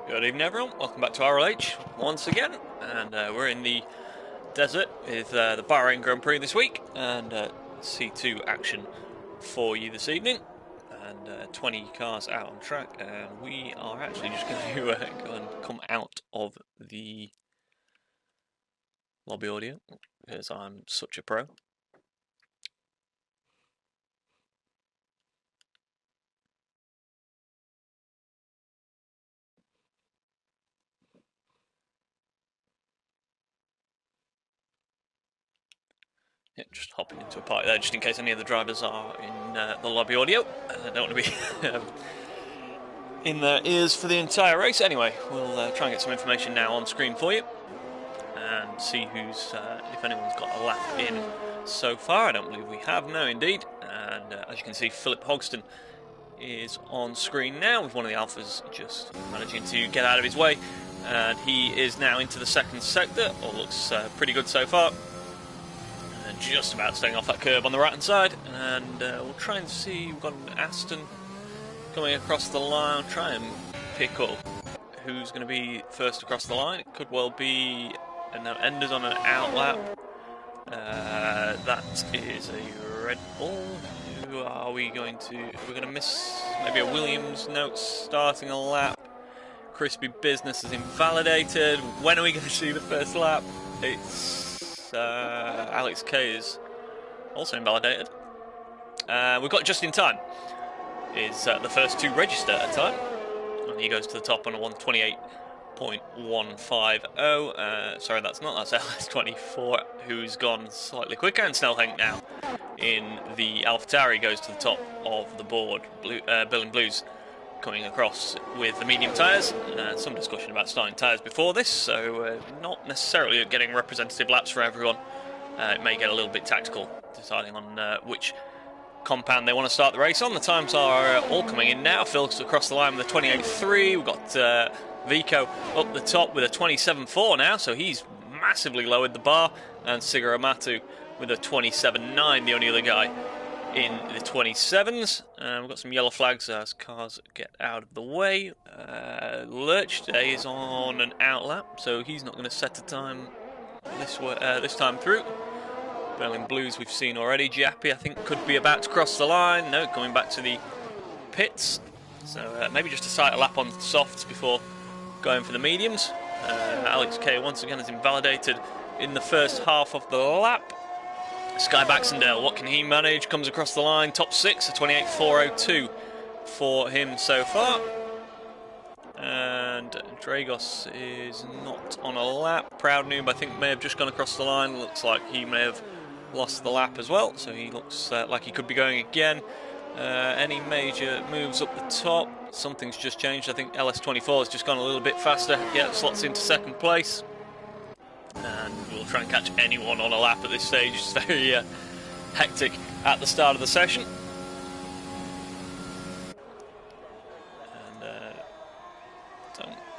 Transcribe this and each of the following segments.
Good evening, everyone. Welcome back to RLH once again, and we're in the desert with the Bahrain Grand Prix this week, and C2 action for you this evening, and 20 cars out on track, and we are actually just going to go and come out of the lobby audio because I'm such a pro. Yeah, just hopping into a party there, just in case any of the drivers are in the lobby audio. I don't want to be in their ears for the entire race. Anyway, we'll try and get some information now on screen for you and see who's, if anyone's got a lap in so far. I don't believe we have, no indeed. And as you can see, Philip Hogston is on screen now with one of the Alphas just managing to get out of his way. And he is now into the second sector. All looks pretty good so far. Just about staying off that curb on the right hand side, and we'll try and see. We've got an Aston coming across the line. I'll try and pick up who's going to be first across the line. It could well be Enders on an out lap. That is a Red Bull. Who are we going to? We're going to miss maybe a Williams note starting a lap. Crispy Business is invalidated. When are we going to see the first lap? It's Alex K is also invalidated. We've got Just in Time is the first to register at time, and he goes to the top on a 128.150. Sorry, that's LS24, who's gone slightly quicker, and Snellhenk now in the AlphaTauri goes to the top of the board. Berlin Blues coming across with the medium tyres. Some discussion about starting tyres before this, so not necessarily getting representative laps for everyone. It may get a little bit tactical, deciding on which compound they want to start the race on. The times are all coming in now. Phil's across the line with a 28.3. We've got Vico up the top with a 27.4 now, so he's massively lowered the bar. And Siguro Matu with a 27.9, the only other guy in the 27s. We've got some yellow flags as cars get out of the way. Lurch today is on an outlap, so he's not going to set a time this time through. Berlin Blues we've seen already. Giappi, I think, could be about to cross the line. No, coming back to the pits. So maybe just to sight a lap on softs before going for the mediums. Alex K once again is invalidated in the first half of the lap. Sky Baxendale, what can he manage? Comes across the line, top 6, a 28.402 for him so far. And Dragos is not on a lap. Proud Noob, I think, may have just gone across the line. Looks like he may have lost the lap as well, so he looks like he could be going again. Any major moves up the top? Something's just changed. I think LS24 has just gone a little bit faster. Yeah, slots into second place. And we'll try and catch anyone on a lap at this stage. It's very hectic at the start of the session. And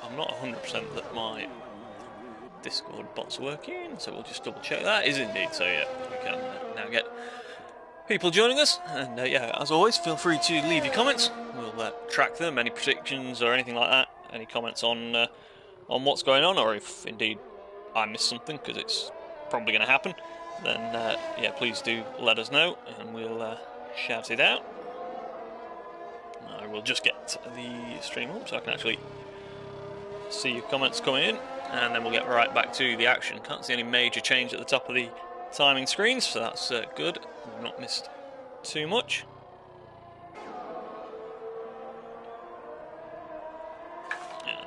I'm not 100% that my Discord bot's working, so we'll just double check that. It is indeed, so yeah, we can now get people joining us. And yeah, as always, feel free to leave your comments. We'll track them, any predictions or anything like that. Any comments on what's going on, or if indeed I missed something, because it's probably going to happen, then yeah, please do let us know and we'll shout it out. I will just get the stream up so I can actually see your comments coming in, and then we'll get right back to the action. Can't see any major change at the top of the timing screens, so that's good. We've not missed too much.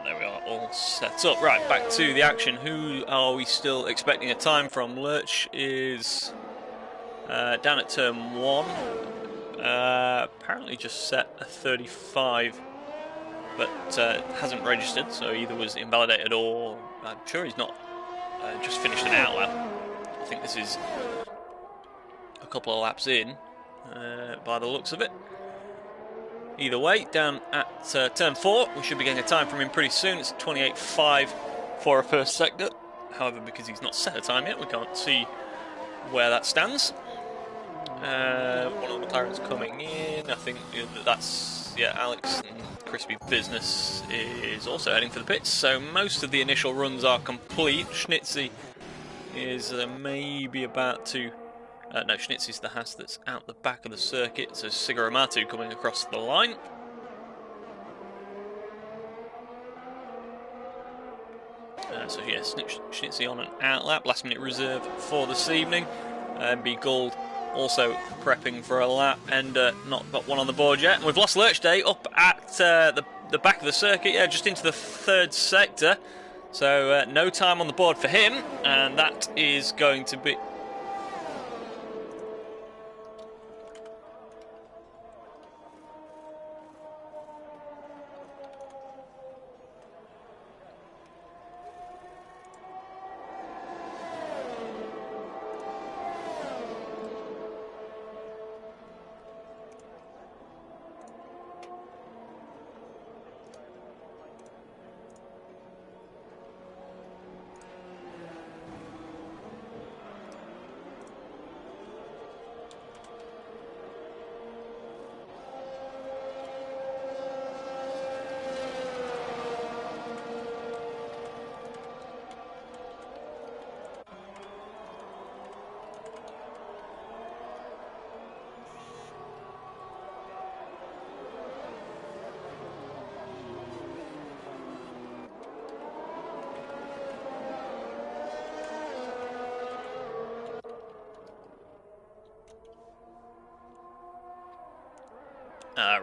There we are, all set up. Right, back to the action. Who are we still expecting a time from? Lurch is down at turn 1. Apparently just set a 35, but hasn't registered, so either was invalidated or I'm sure he's not just finished an outlap. I think this is a couple of laps in by the looks of it. Either way, down at turn 4, we should be getting a time from him pretty soon. It's 28.5 for a first sector. However, because he's not set a time yet, we can't see where that stands. One of the McLaren's coming in. I think that's yeah, Alex and Crispy Business is also heading for the pits, so most of the initial runs are complete. Schnitzy is maybe about to... no, Schnitzy's the Haas that's out the back of the circuit, so Sigaramatu coming across the line. So yeah, Schnitzy on an out lap, last minute reserve for this evening. B Gold also prepping for a lap and not got one on the board yet. And we've lost Lurch Day up at the back of the circuit, yeah, just into the third sector. So no time on the board for him, and that is going to be...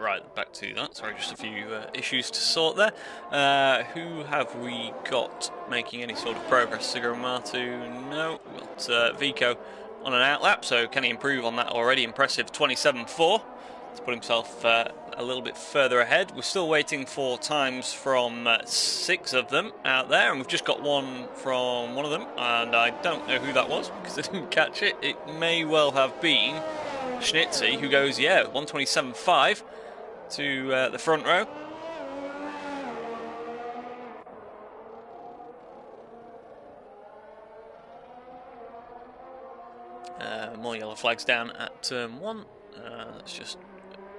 Right, back to that. Sorry, just a few issues to sort there. Who have we got making any sort of progress? Sigaramatu, no. We've got Vico on an outlap, so can he improve on that already impressive 27.4 to put himself a little bit further ahead? We're still waiting for times from 6 of them out there, and we've just got one from one of them, and I don't know who that was because I didn't catch it. It may well have been Schnitzy, who goes, yeah, 127.5 to the front row. More yellow flags down at turn 1. That's just,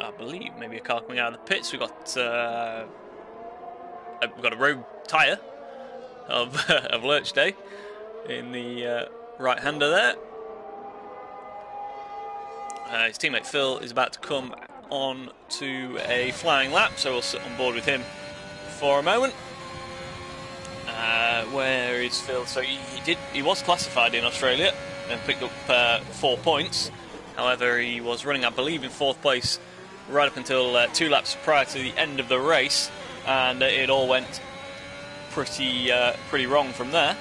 I believe, maybe a car coming out of the pits. We've got a road tyre of Lurch Day in the right-hander there. His teammate Phil is about to come on to a flying lap, so we'll sit on board with him for a moment. Where is Phil? So he was classified in Australia and picked up 4 points. However, he was running, I believe, in 4th place right up until 2 laps prior to the end of the race, and it all went pretty wrong from there.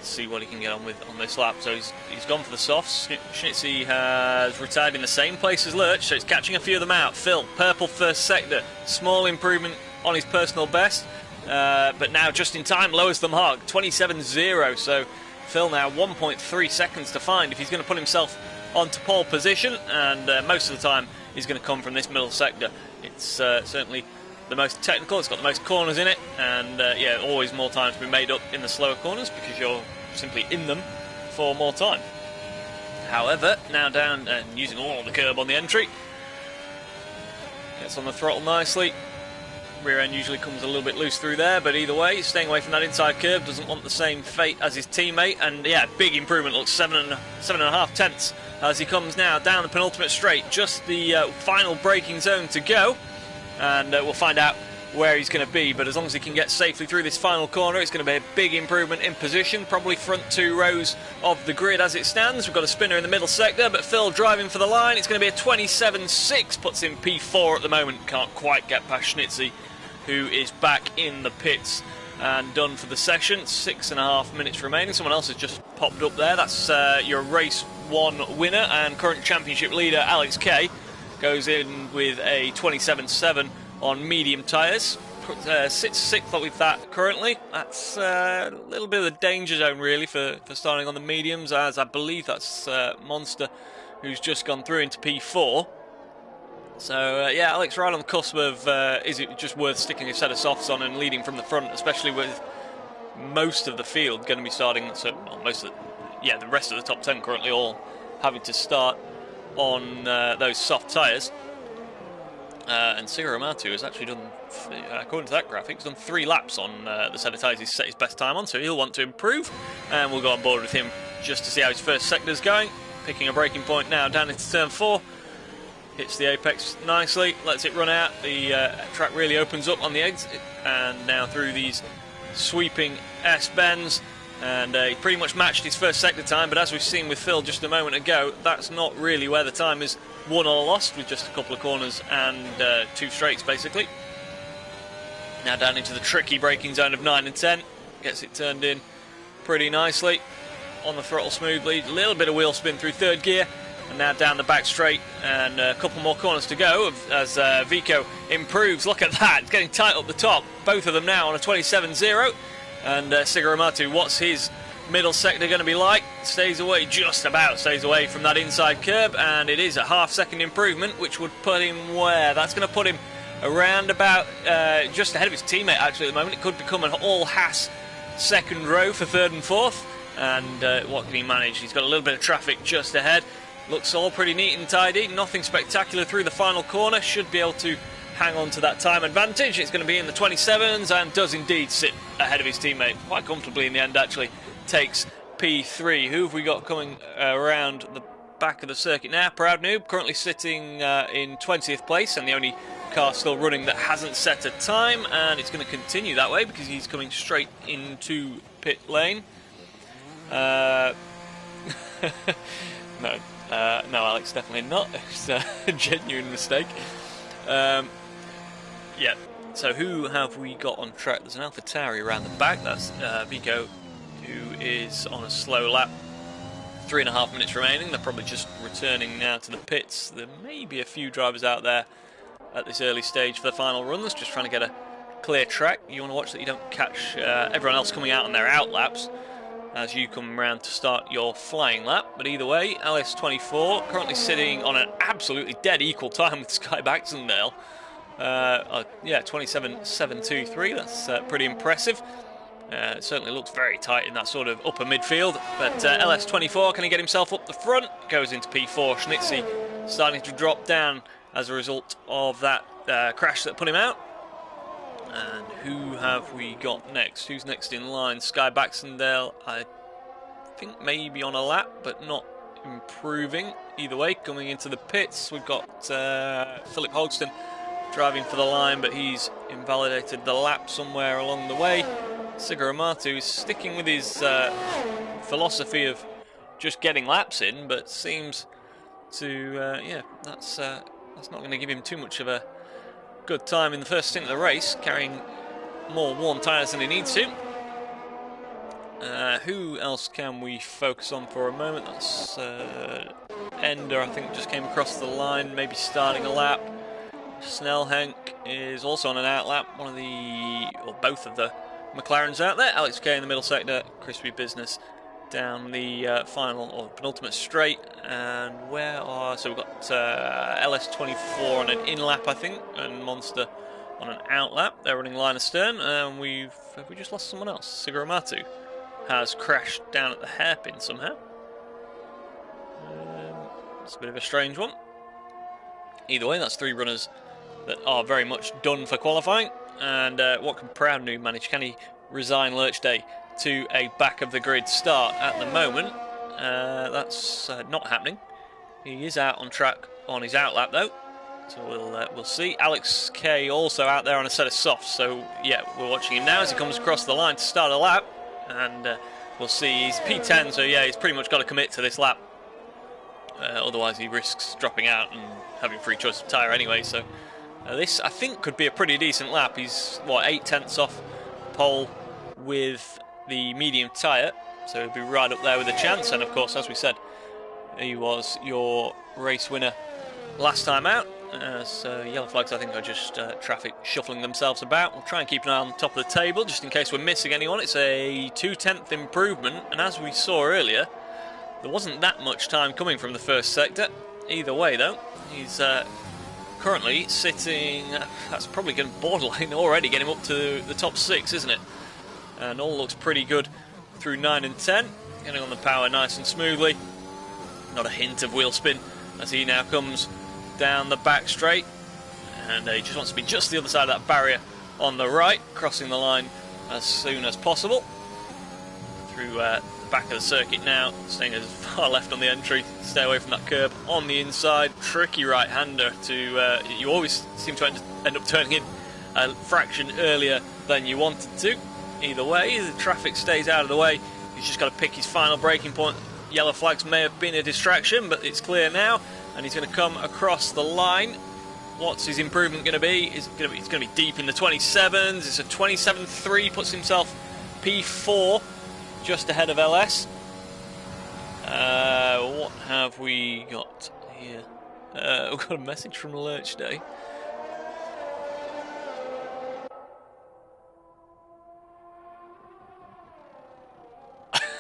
See what he can get on with on this lap. So he's gone for the softs. Schnitzy has retired in the same place as Lurch, so it's catching a few of them out. Phil, purple first sector, small improvement on his personal best, but now just in time lowers them hard, 27.0. So Phil now 1.3 seconds to find if he's going to put himself onto pole position, and most of the time he's going to come from this middle sector. It's certainly the most technical, it's got the most corners in it, and yeah, always more time to be made up in the slower corners because you're simply in them for more time. However, now down and using all the curb on the entry, gets on the throttle nicely. Rear end usually comes a little bit loose through there, but either way, staying away from that inside curb, doesn't want the same fate as his teammate, and yeah, big improvement, looks 7.5 tenths as he comes now down the penultimate straight, just the final braking zone to go. And we'll find out where he's going to be, but as long as he can get safely through this final corner, it's going to be a big improvement in position, probably front 2 rows of the grid as it stands. We've got a spinner in the middle sector, but Phil driving for the line. It's going to be a 27.6, puts him P4 at the moment, can't quite get past Schnitzy, who is back in the pits and done for the session. 6.5 minutes remaining. Someone else has just popped up there. That's your race 1 winner and current championship leader Alex K. Goes in with a 27.7 on medium tyres. Sits 6th with that currently. That's a little bit of the danger zone really for starting on the mediums, as I believe that's Monster, who's just gone through into P4. So yeah, Alex right on the cusp of is it just worth sticking a set of softs on and leading from the front, especially with most of the field going to be starting, so well, the rest of the top 10 currently all having to start on those soft tyres. And Siguramato has actually done, according to that graphic, he's done 3 laps on the set of tyres he's set his best time on, so he'll want to improve. And we'll go on board with him just to see how his first sector's going. Picking a braking point now down into turn 4. Hits the apex nicely, lets it run out. The track really opens up on the exit, and now through these sweeping S-bends. And he pretty much matched his first sector time, but as we've seen with Phil just a moment ago, that's not really where the time is won or lost, with just a couple of corners and 2 straights basically. Now down into the tricky braking zone of 9 and 10, gets it turned in pretty nicely, on the throttle smoothly, a little bit of wheel spin through 3rd gear, and now down the back straight, and a couple more corners to go as Vico improves. Look at that, it's getting tight up the top, both of them now on a 27.0. And Siguramato, what's his middle sector going to be like? Stays away, just about stays away from that inside curb, and it is a half-second improvement, which would put him where? That's going to put him around about just ahead of his teammate, actually, at the moment. It could become an all-Haas second row for 3rd and 4th. And what can he manage? He's got a little bit of traffic just ahead. Looks all pretty neat and tidy. Nothing spectacular through the final corner. Should be able to hang on to that time advantage. It's going to be in the 27s and does indeed sit ahead of his teammate quite comfortably in the end, actually. Takes P3. Who have we got coming around the back of the circuit now? Proud Noob currently sitting in 20th place, and the only car still running that hasn't set a time, and it's going to continue that way because he's coming straight into pit lane. No, Alex, definitely not. It's a genuine mistake. Yeah, so who have we got on track? There's an AlphaTauri around the back. That's Vico, who is on a slow lap. 3.5 minutes remaining. They're probably just returning now to the pits. There may be a few drivers out there at this early stage for the final runs, just trying to get a clear track. You want to watch that you don't catch everyone else coming out on their out laps as you come around to start your flying lap. But either way, LS24 currently sitting on an absolutely dead equal time with Sky Baxendale. Yeah, 27.723. That's pretty impressive. It certainly looks very tight in that sort of upper midfield. But LS24, can he get himself up the front? Goes into P4. Schnitzy starting to drop down as a result of that crash that put him out. And who have we got next? Who's next in line? Sky Baxendale, I think maybe on a lap, but not improving. Either way, coming into the pits, we've got Philip Hogston driving for the line, but he's invalidated the lap somewhere along the way. Siguramato is sticking with his philosophy of just getting laps in, but seems to, yeah, that's not going to give him too much of a good time in the first stint of the race, carrying more warm tyres than he needs to. Who else can we focus on for a moment? That's Ender, I think, just came across the line, maybe starting a lap. Snellhenk is also on an out lap, one of the, or both of the McLarens out there. Alex K in the middle sector, Crispy Business down the final or penultimate straight. And where are, so we've got LS24 on an in lap, I think, and Monster on an out lap. They're running line astern, and have we just lost someone else? Siguramato has crashed down at the hairpin somehow. It's a bit of a strange one. Either way, that's 3 runners that are very much done for qualifying. And what can Proud Noob manage? Can he resign Lurch Day to a back of the grid start? At the moment, that's not happening. He is out on track on his out lap though, so we'll see. Alex K also out there on a set of softs. So yeah, we're watching him now as he comes across the line to start a lap, and we'll see. He's P10, so yeah, he's pretty much got to commit to this lap. Otherwise, he risks dropping out and having free choice of tyre anyway. So this, I think, could be a pretty decent lap. He's, what, 8/10 off pole with the medium tyre, so he'll be right up there with a chance. And of course, as we said, he was your race winner last time out. So yellow flags, I think, are just traffic shuffling themselves about. We'll try and keep an eye on the top of the table just in case we're missing anyone. It's a 2/10 improvement, and as we saw earlier, there wasn't that much time coming from the first sector. Either way, though, he's currently sitting, that's probably going to borderline already, get him up to the top 6, isn't it? And all looks pretty good through 9 and 10. Getting on the power nice and smoothly. Not a hint of wheel spin as he now comes down the back straight, and he just wants to be just the other side of that barrier on the right, crossing the line as soon as possible. Through the back of the circuit now, staying as far left on the entry, stay away from that curb on the inside. Tricky right-hander to, you always seem to end up turning in a fraction earlier than you wanted to. Either way, the traffic stays out of the way. He's just got to pick his final braking point. Yellow flags may have been a distraction, but it's clear now, and he's going to come across the line. What's his improvement going to be? It's going to be deep in the 27s. It's a 27.3, puts himself P4, just ahead of LS. What have we got here? We've got a message from RLH Day.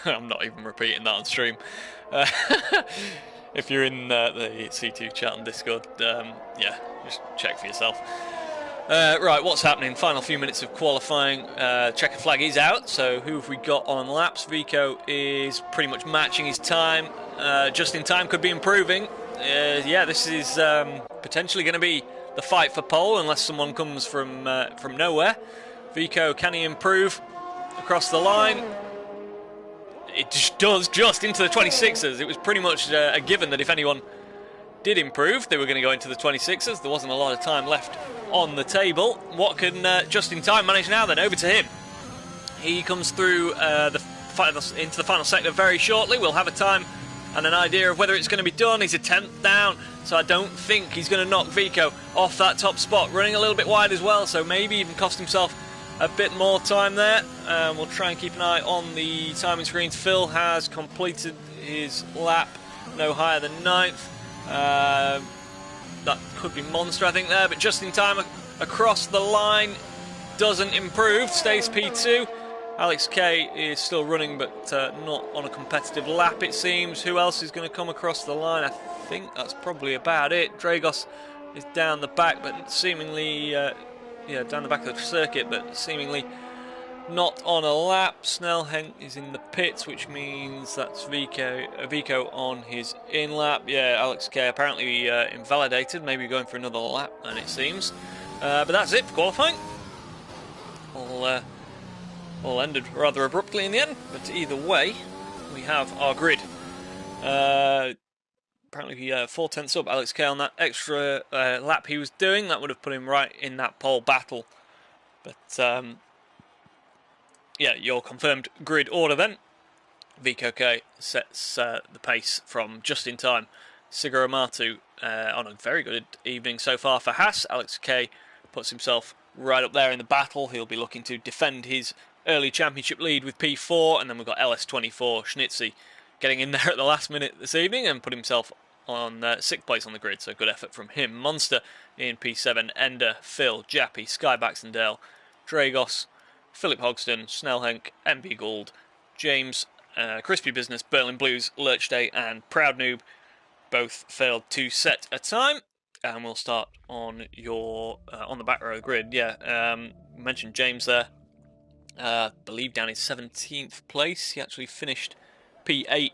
I'm not even repeating that on stream. If you're in the C2 chat on Discord, yeah, just check for yourself. Right, what's happening? Final few minutes of qualifying. Checker flag is out, so who have we got on laps? Vico is pretty much matching his time. Just in time could be improving. Yeah, this is potentially going to be the fight for pole unless someone comes from nowhere. Vico, can he improve across the line? It just does, just into the 26ers. It was pretty much a given that if anyone did improve, they were going to go into the 26ers. There wasn't a lot of time left on the table. What can just in time manage now then? Over to him. He comes through into the final sector very shortly. We'll have a time and an idea of whether it's going to be done. He's a 10th down, so I don't think he's going to knock Vico off that top spot. Running a little bit wide as well, so maybe even cost himself a bit more time there. We'll try and keep an eye on the timing screens. Phil has completed his lap, no higher than 9th. That could be Monster, I think, there, but just in time across the line. Doesn't improve, stays P2. Alex K is still running, but not on a competitive lap, it seems. Who else is going to come across the line? I think that's probably about it. Dragos is down the back, but seemingly, down the back of the circuit, but seemingly not on a lap. Snellhenk is in the pits, which means that's Vico on his in-lap. Yeah, Alex K apparently invalidated, maybe going for another lap, and it seems. But that's it for qualifying. All ended rather abruptly in the end, but either way, we have our grid. Apparently 4/10 up, Alex K on that extra lap he was doing. That would have put him right in that pole battle. But yeah, your confirmed grid order then. Vico K sets the pace from just in time. Siguro Matu on a very good evening so far for Haas. Alex K puts himself right up there in the battle. He'll be looking to defend his early championship lead with P4, and then we've got LS24 Schnitzy getting in there at the last minute this evening and put himself on 6th place on the grid, so good effort from him. Monster in P7, Ender, Phil, Jappy, Sky Baxendale, Dragos, Philip Hogston, Snellhenk, MB Gould, James, Crispy Business, Berlin Blues, Lurch Day, and Proud Noob both failed to set a time. And we'll start on your on the back row of the grid. Yeah, mentioned James there. I believe down in 17th place. He actually finished P8,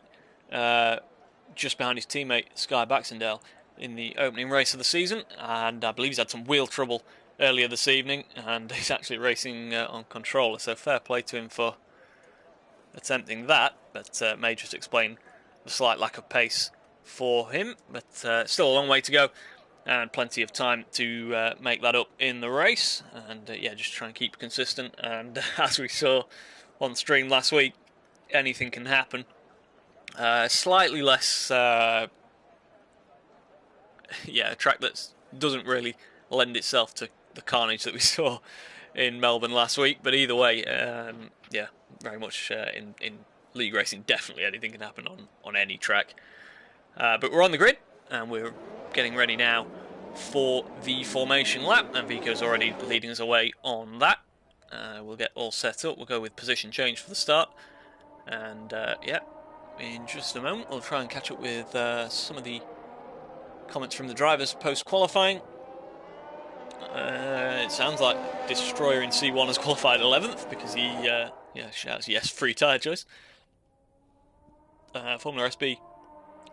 just behind his teammate Sky Baxendale in the opening race of the season. And I believe he's had some wheel trouble earlier this evening, and he's actually racing on controller. So fair play to him for attempting that, but may just explain the slight lack of pace for him. But still a long way to go, and plenty of time to make that up in the race. And yeah, just try and keep consistent. And as we saw on stream last week, anything can happen. Slightly less, a track that doesn't really lend itself to the carnage that we saw in Melbourne last week. But either way, yeah, very much in league racing, definitely anything can happen on any track. But we're on the grid, and we're getting ready now for the formation lap, and Vico's already leading us away on that. We'll get all set up. We'll go with position change for the start, and yeah, in just a moment we'll try and catch up with some of the comments from the drivers post-qualifying. It sounds like Destroyer in C1 has qualified 11th because he shouts yes, free tyre choice. Formula SB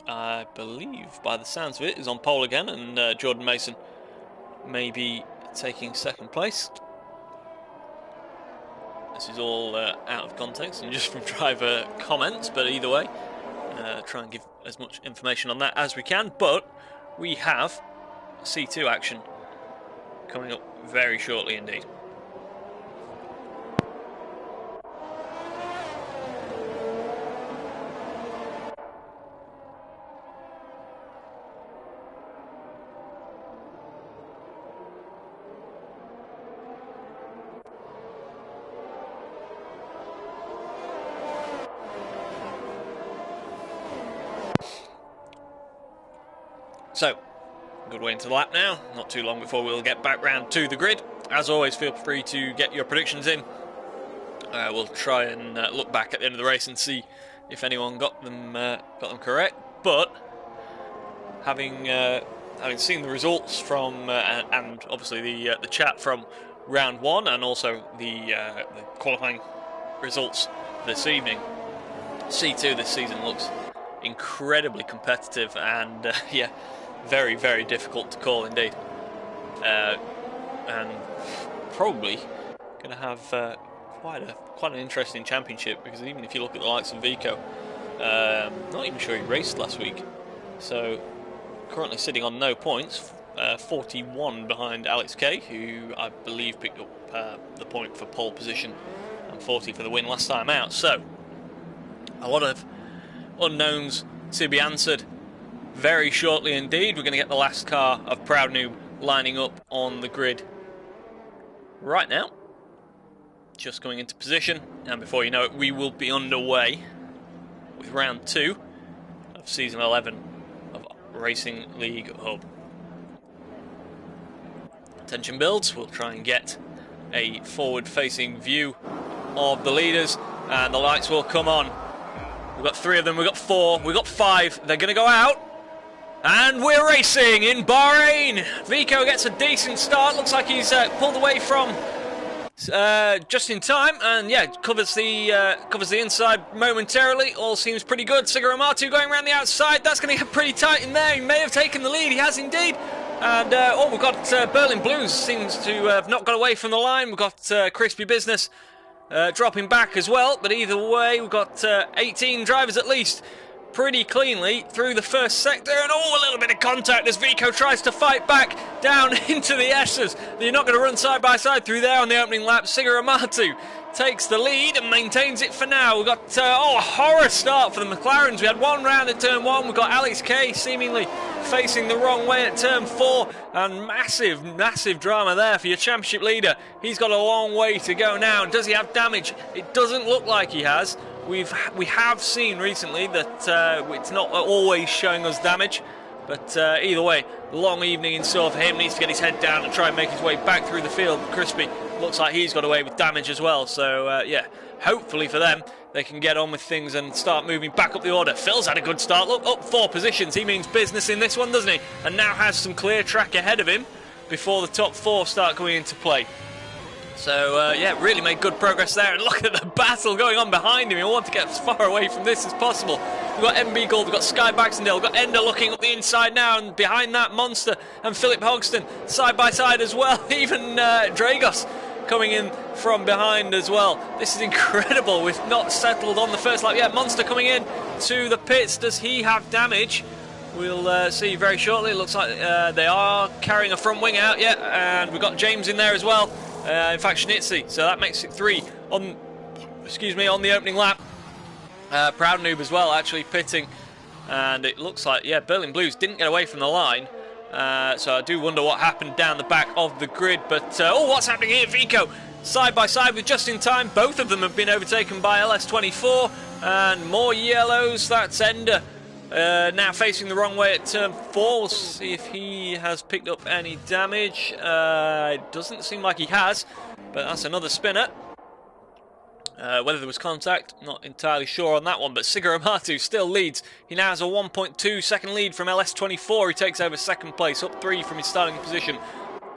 I believe, by the sounds of it, is on pole again, and Jordan Mason may be taking second place. This is all out of context and just from driver comments, but either way, try and give as much information on that as we can. But we have C2 action coming up very shortly indeed. So, good way into the lap now. Not too long before we'll get back round to the grid. As always, feel free to get your predictions in. We'll try and look back at the end of the race and see if anyone got them correct. But having seen the results from and obviously the chat from round one, and also the qualifying results this evening, C2 this season looks incredibly competitive and yeah, very, very difficult to call indeed, and probably going to have quite an interesting championship, because even if you look at the likes of Vico, not even sure he raced last week, so currently sitting on no points, 41 behind Alex K, who I believe picked up the point for pole position and 40 for the win last time out. So a lot of unknowns to be answered very shortly indeed. We're going to get the last car of Proud Noob lining up on the grid right now, just going into position, and before you know it, we will be underway with round 2 of season 11 of Racing League Hub. Tension builds. We'll try and get a forward-facing view of the leaders, and the lights will come on. We've got 3 of them, we've got 4, we've got 5. They're going to go out. And we're racing in Bahrain. Vico gets a decent start. Looks like he's pulled away from just in time. And yeah, covers the inside momentarily. All seems pretty good. Sigaramatu going around the outside. That's going to get pretty tight in there. He may have taken the lead. He has indeed. And we've got Berlin Blues seems to have not got away from the line. We've got Crispy Business dropping back as well, but either way we've got 18 drivers at least pretty cleanly through the first sector, and a little bit of contact as Vico tries to fight back down into the S's. They're not going to run side by side through there on the opening lap. Sigaramatu takes the lead and maintains it for now. We've got a horror start for the McLarens. We had one round at turn 1. We've got Alex K seemingly facing the wrong way at turn 4, and massive drama there for your championship leader. He's got a long way to go now. Does he have damage? It doesn't look like he has. We have seen recently that it's not always showing us damage, but either way, long evening in store for him. Needs to get his head down and try and make his way back through the field. Crispy looks like he's got away with damage as well, so yeah, hopefully for them they can get on with things and start moving back up the order. Phil's had a good start. Look, up 4 positions. He means business in this one, doesn't he? And now has some clear track ahead of him before the top 4 start coming into play. So, yeah, really made good progress there. And look at the battle going on behind him. We want to get as far away from this as possible. We've got MB Gold, we've got Sky Baxendale, we've got Ender looking up the inside now. And behind that, Monster and Philip Hogston side by side as well. Even Dragos coming in from behind as well. This is incredible. We've not settled on the first lap yet. Monster coming in to the pits. Does he have damage? We'll see very shortly. It looks like they are carrying a front wing out, yeah. And we've got James in there as well. In fact, Schnitzy, so that makes it 3 on the opening lap. Proud Noob as well, actually pitting, and it looks like, yeah, Berlin Blues didn't get away from the line, so I do wonder what happened down the back of the grid. But what's happening here? Vico side by side with Just in Time. Both of them have been overtaken by LS24, and more yellows. That's Ender. Now facing the wrong way at turn 4. We'll see if he has picked up any damage. It doesn't seem like he has, but that's another spinner. Whether there was contact, not entirely sure on that one, but Sigaramatu still leads. He now has a 1.2 second lead from LS24. He takes over second place, up 3 from his starting position.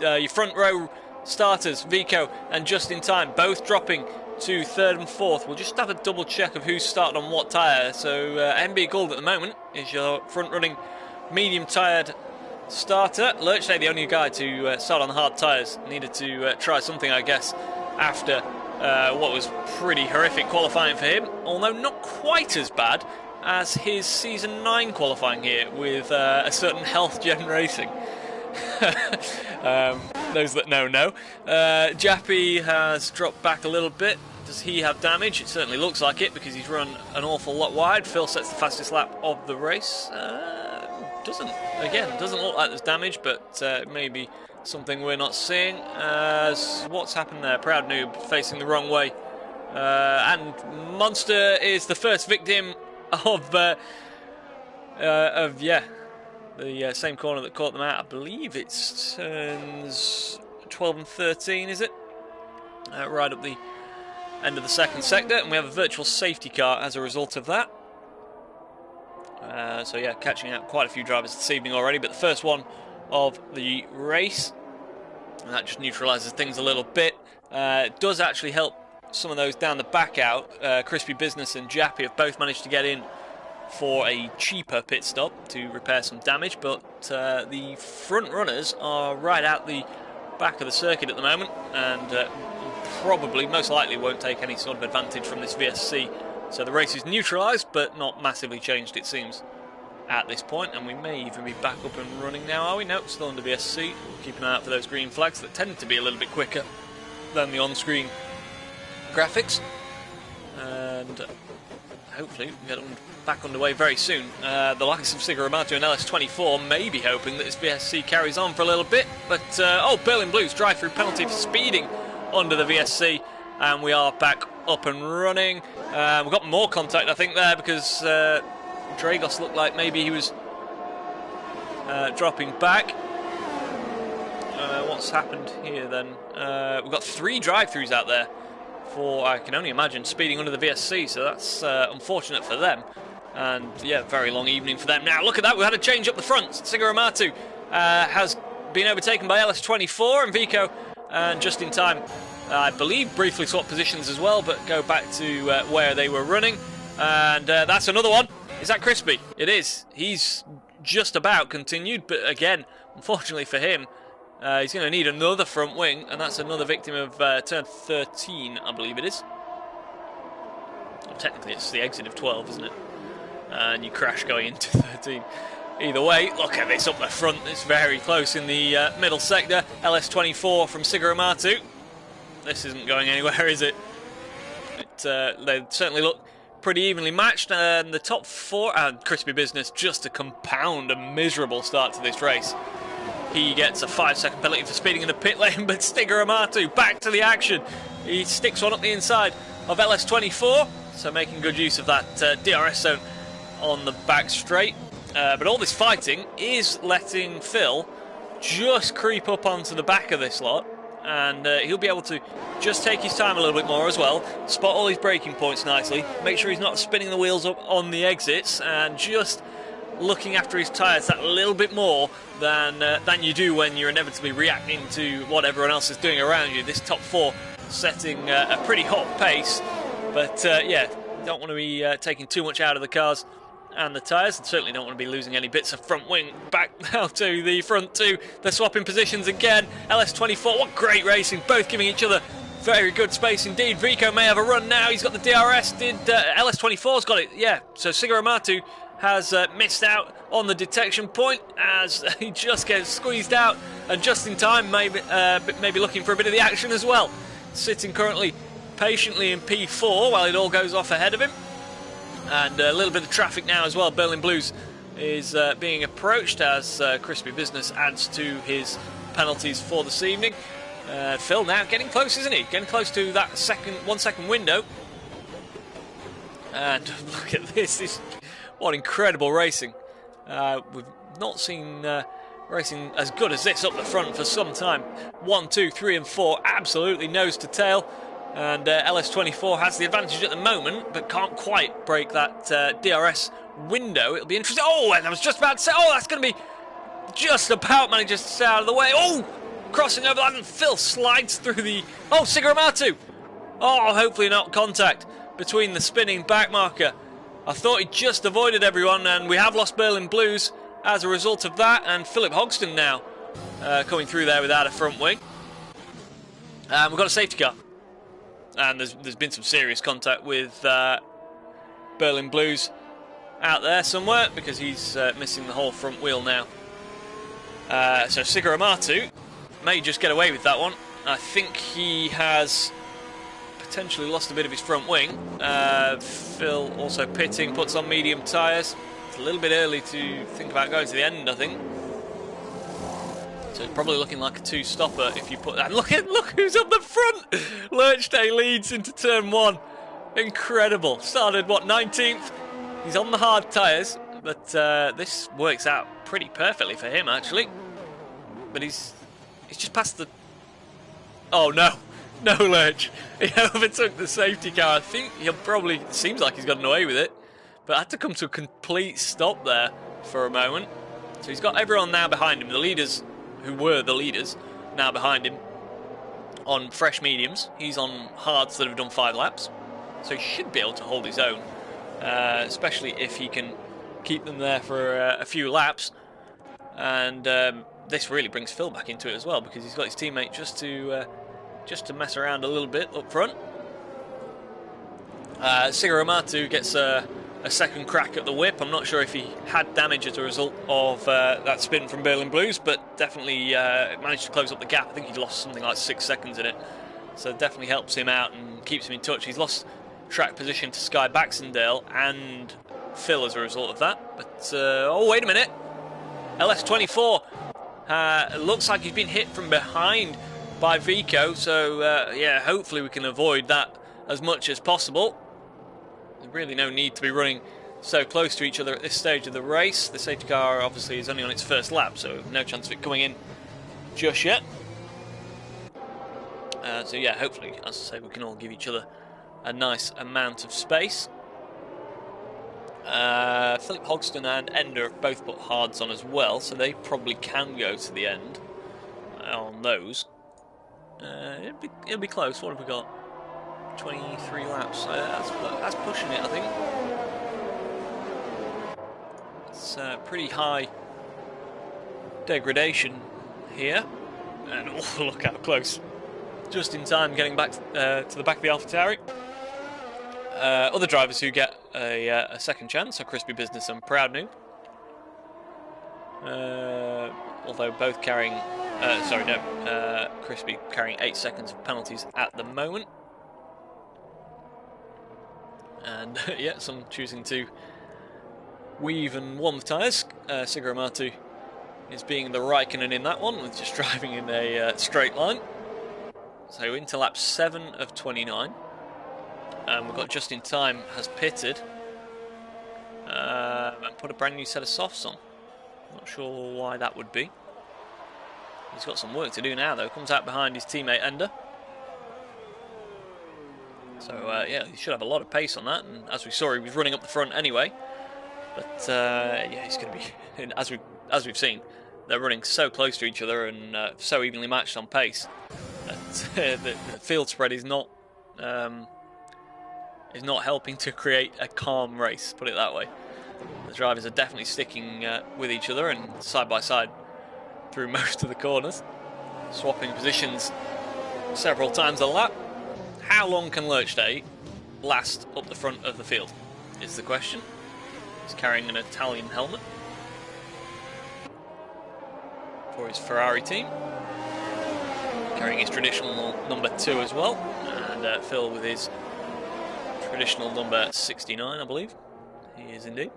Your front row starters, Vico and Just in Time, both dropping to third and fourth. We'll just have a double check of who's started on what tyre. So MB Gould at the moment is your front-running medium-tyred starter. Lurchley, the only guy to start on the hard tyres, needed to try something, I guess, after what was pretty horrific qualifying for him, although not quite as bad as his Season 9 qualifying here with a certain Health Gen Racing. Those that know. Jappy has dropped back a little bit. Does he have damage? It certainly looks like it because he's run an awful lot wide. Phil sets the fastest lap of the race. Doesn't look like there's damage, but maybe something we're not seeing. What's happened there? Proud Noob facing the wrong way. And Monster is the first victim of the same corner that caught them out. I believe it's turns 12 and 13, is it? Right up the end of the second sector, and we have a virtual safety car as a result of that. So yeah, catching out quite a few drivers this evening already, but the first one of the race. And that just neutralises things a little bit. It does actually help some of those down the back out. Crispy Business and Jappy have both managed to get in for a cheaper pit stop to repair some damage, but the front runners are right out the back of the circuit at the moment, and probably, most likely, won't take any sort of advantage from this VSC. So the race is neutralised, but not massively changed, it seems, at this point. And we may even be back up and running now, are we? No, still under VSC. We'll keep an eye out for those green flags that tend to be a little bit quicker than the on-screen graphics. And hopefully we get back underway very soon. The likes of Siguramato and LS24 may be hoping that this VSC carries on for a little bit. But, Berlin Blues drive-through penalty for speeding under the VSC. And we are back up and running. We've got more contact, I think, there, because Dragos looked like maybe he was dropping back. What's happened here, then? We've got 3 drive-throughs out there for, I can only imagine, speeding under the VSC, so that's unfortunate for them. And, yeah, very long evening for them. Now, look at that, we had a change up the front. Siguramato has been overtaken by LS24 and Vico, and just in time, I believe, briefly swapped positions as well, but go back to where they were running. And that's another one. Is that Crispy? It is. He's just about continued, but again, unfortunately for him, he's going to need another front wing, and that's another victim of turn 13, I believe it is. Well, technically, it's the exit of 12, isn't it? And you crash going into 13. Either way, look at this up the front. It's very close in the middle sector. LS24 from Siguramato. This isn't going anywhere, is it? They certainly look pretty evenly matched. And the top 4, and Crispy Business, just to compound a miserable start to this race. He gets a 5-second penalty for speeding in the pit lane, but Siguramato back to the action. He sticks one up the inside of LS24, so making good use of that DRS zone on the back straight. But all this fighting is letting Phil just creep up onto the back of this lot, and he'll be able to just take his time a little bit more as well, spot all his braking points nicely, make sure he's not spinning the wheels up on the exits, and just looking after his tyres that little bit more than you do when you're inevitably reacting to what everyone else is doing around you. This top 4 setting a pretty hot pace, but yeah, don't want to be taking too much out of the cars and the tyres, and certainly don't want to be losing any bits of front wing. Back now to the front 2. They're swapping positions again. LS24, what great racing, both giving each other very good space indeed. Vico may have a run now. He's got the DRS. LS24's got it? Yeah, so Siguramato has missed out on the detection point as he just gets squeezed out, and just in time, maybe looking for a bit of the action as well. Sitting currently patiently in P4 while it all goes off ahead of him. And a little bit of traffic now as well. Berlin Blues is being approached as Crispy Business adds to his penalties for this evening. Phil now getting close, isn't he? Getting close to that 1 second window. And look at this. What incredible racing. We've not seen racing as good as this up the front for some time. 1, 2, 3 and 4 absolutely nose to tail. And LS24 has the advantage at the moment, but can't quite break that DRS window. It'll be interesting. Oh, and I was just about to say, oh, that's going to be just about manages to stay out of the way. Oh, crossing over that, and Phil slides through the... Oh, Siguramato Oh, hopefully not contact between the spinning back marker. I thought he just avoided everyone, and we have lost Berlin Blues as a result of that. And Philip Hogston now coming through there without a front wing. We've got a safety car. And there's been some serious contact with Berlin Blues out there somewhere, because he's missing the whole front wheel now. So Sigaramatu may just get away with that one. I think he has potentially lost a bit of his front wing. Phil also pitting, puts on medium tyres. It's a little bit early to think about going to the end, I think. So it's probably looking like a two-stopper if you put that. Look who's up the front! Lurchday leads into turn 1. Incredible. Started, what, 19th? He's on the hard tyres, but this works out pretty perfectly for him, actually. But he's just past the... Oh, no. No, Lurch. He overtook the safety car. I think he'll probably... It seems like he's gotten away with it. But had to come to a complete stop there for a moment. So he's got everyone now behind him. The leaders, who were the leaders, now behind him on fresh mediums. He's on hards that have done 5 laps. So he should be able to hold his own. Especially if he can keep them there for a few laps. And this really brings Phil back into it as well, because he's got his teammate just to mess around a little bit up front. Sigaramatu gets a second crack at the whip. I'm not sure if he had damage as a result of that spin from Berlin Blues, but definitely managed to close up the gap. I think he'd lost something like 6 seconds in it. So definitely helps him out and keeps him in touch. He's lost track position to Sky Baxendale and Phil as a result of that. But, oh, wait a minute. LS24 looks like he's been hit from behind by Vico. So, yeah, hopefully we can avoid that as much as possible. There's really no need to be running so close to each other at this stage of the race. The safety car obviously is only on its first lap, so no chance of it coming in just yet. So yeah, hopefully, as I say, we can all give each other a nice amount of space. Philip Hogston and Ender have both put hards on as well, so they probably can go to the end on those. It'll be close. What have we got? 23 laps. That's pushing it, I think. It's pretty high degradation here. And oh, look how close. Just in time getting back to the back of the AlphaTauri. Other drivers who get a second chance are Crispy Business and Proud Noob. Although both carrying... Crispy carrying 8 seconds of penalties at the moment. And yeah, some choosing to weave and warm the tyres. Sigaramatu is being the Raikkonen in that one, with just driving in a straight line. So into lap 7 of 29. We've got Just in Time has pitted and put a brand new set of softs on. Not sure why that would be. He's got some work to do now though. Comes out behind his teammate Ender. So yeah, he should have a lot of pace on that. And as we saw, he was running up the front anyway. But yeah, he's going to be, as we've seen, they're running so close to each other and so evenly matched on pace that the field spread is not helping to create a calm race. Put it that way. The drivers are definitely sticking with each other and side by side through most of the corners, swapping positions several times a lap. How long can Lurchday last up the front of the field is the question. He's carrying an Italian helmet for his Ferrari team, carrying his traditional number 2 as well, and Phil with his traditional number 69, I believe. He is indeed.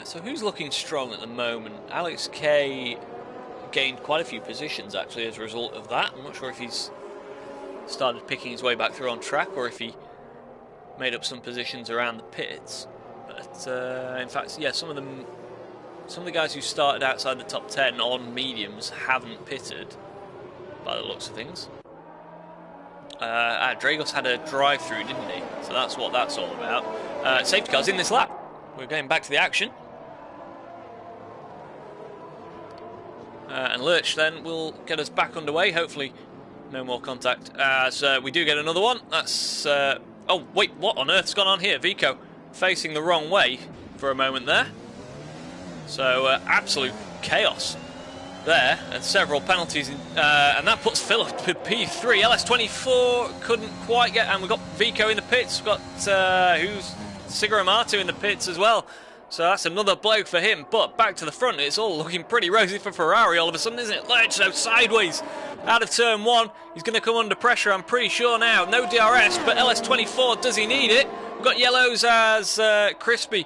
So who's looking strong at the moment? Alex K gained quite a few positions actually as a result of that. I'm not sure if he's started picking his way back through on track or if he made up some positions around the pits. But in fact, yeah, some of the guys who started outside the top 10 on mediums haven't pitted by the looks of things. Dragos had a drive-through, didn't he? So that's what that's all about. Safety car's in this lap. We're going back to the action. And Lurch then will get us back underway. Hopefully no more contact, as we do get another one. That's... oh, wait, what on earth's gone on here? Vico facing the wrong way for a moment there. So, absolute chaos there, and several penalties. And that puts Phil up to P3. LS24 couldn't quite get... And we've got Vico in the pits. We've got, who's... Siguramato in the pits as well. So that's another bloke for him. But back to the front, it's all looking pretty rosy for Ferrari all of a sudden, isn't it? Lurch, though, sideways out of turn 1. He's going to come under pressure, I'm pretty sure now. No DRS, but LS24, does he need it? We've got yellows as Crispy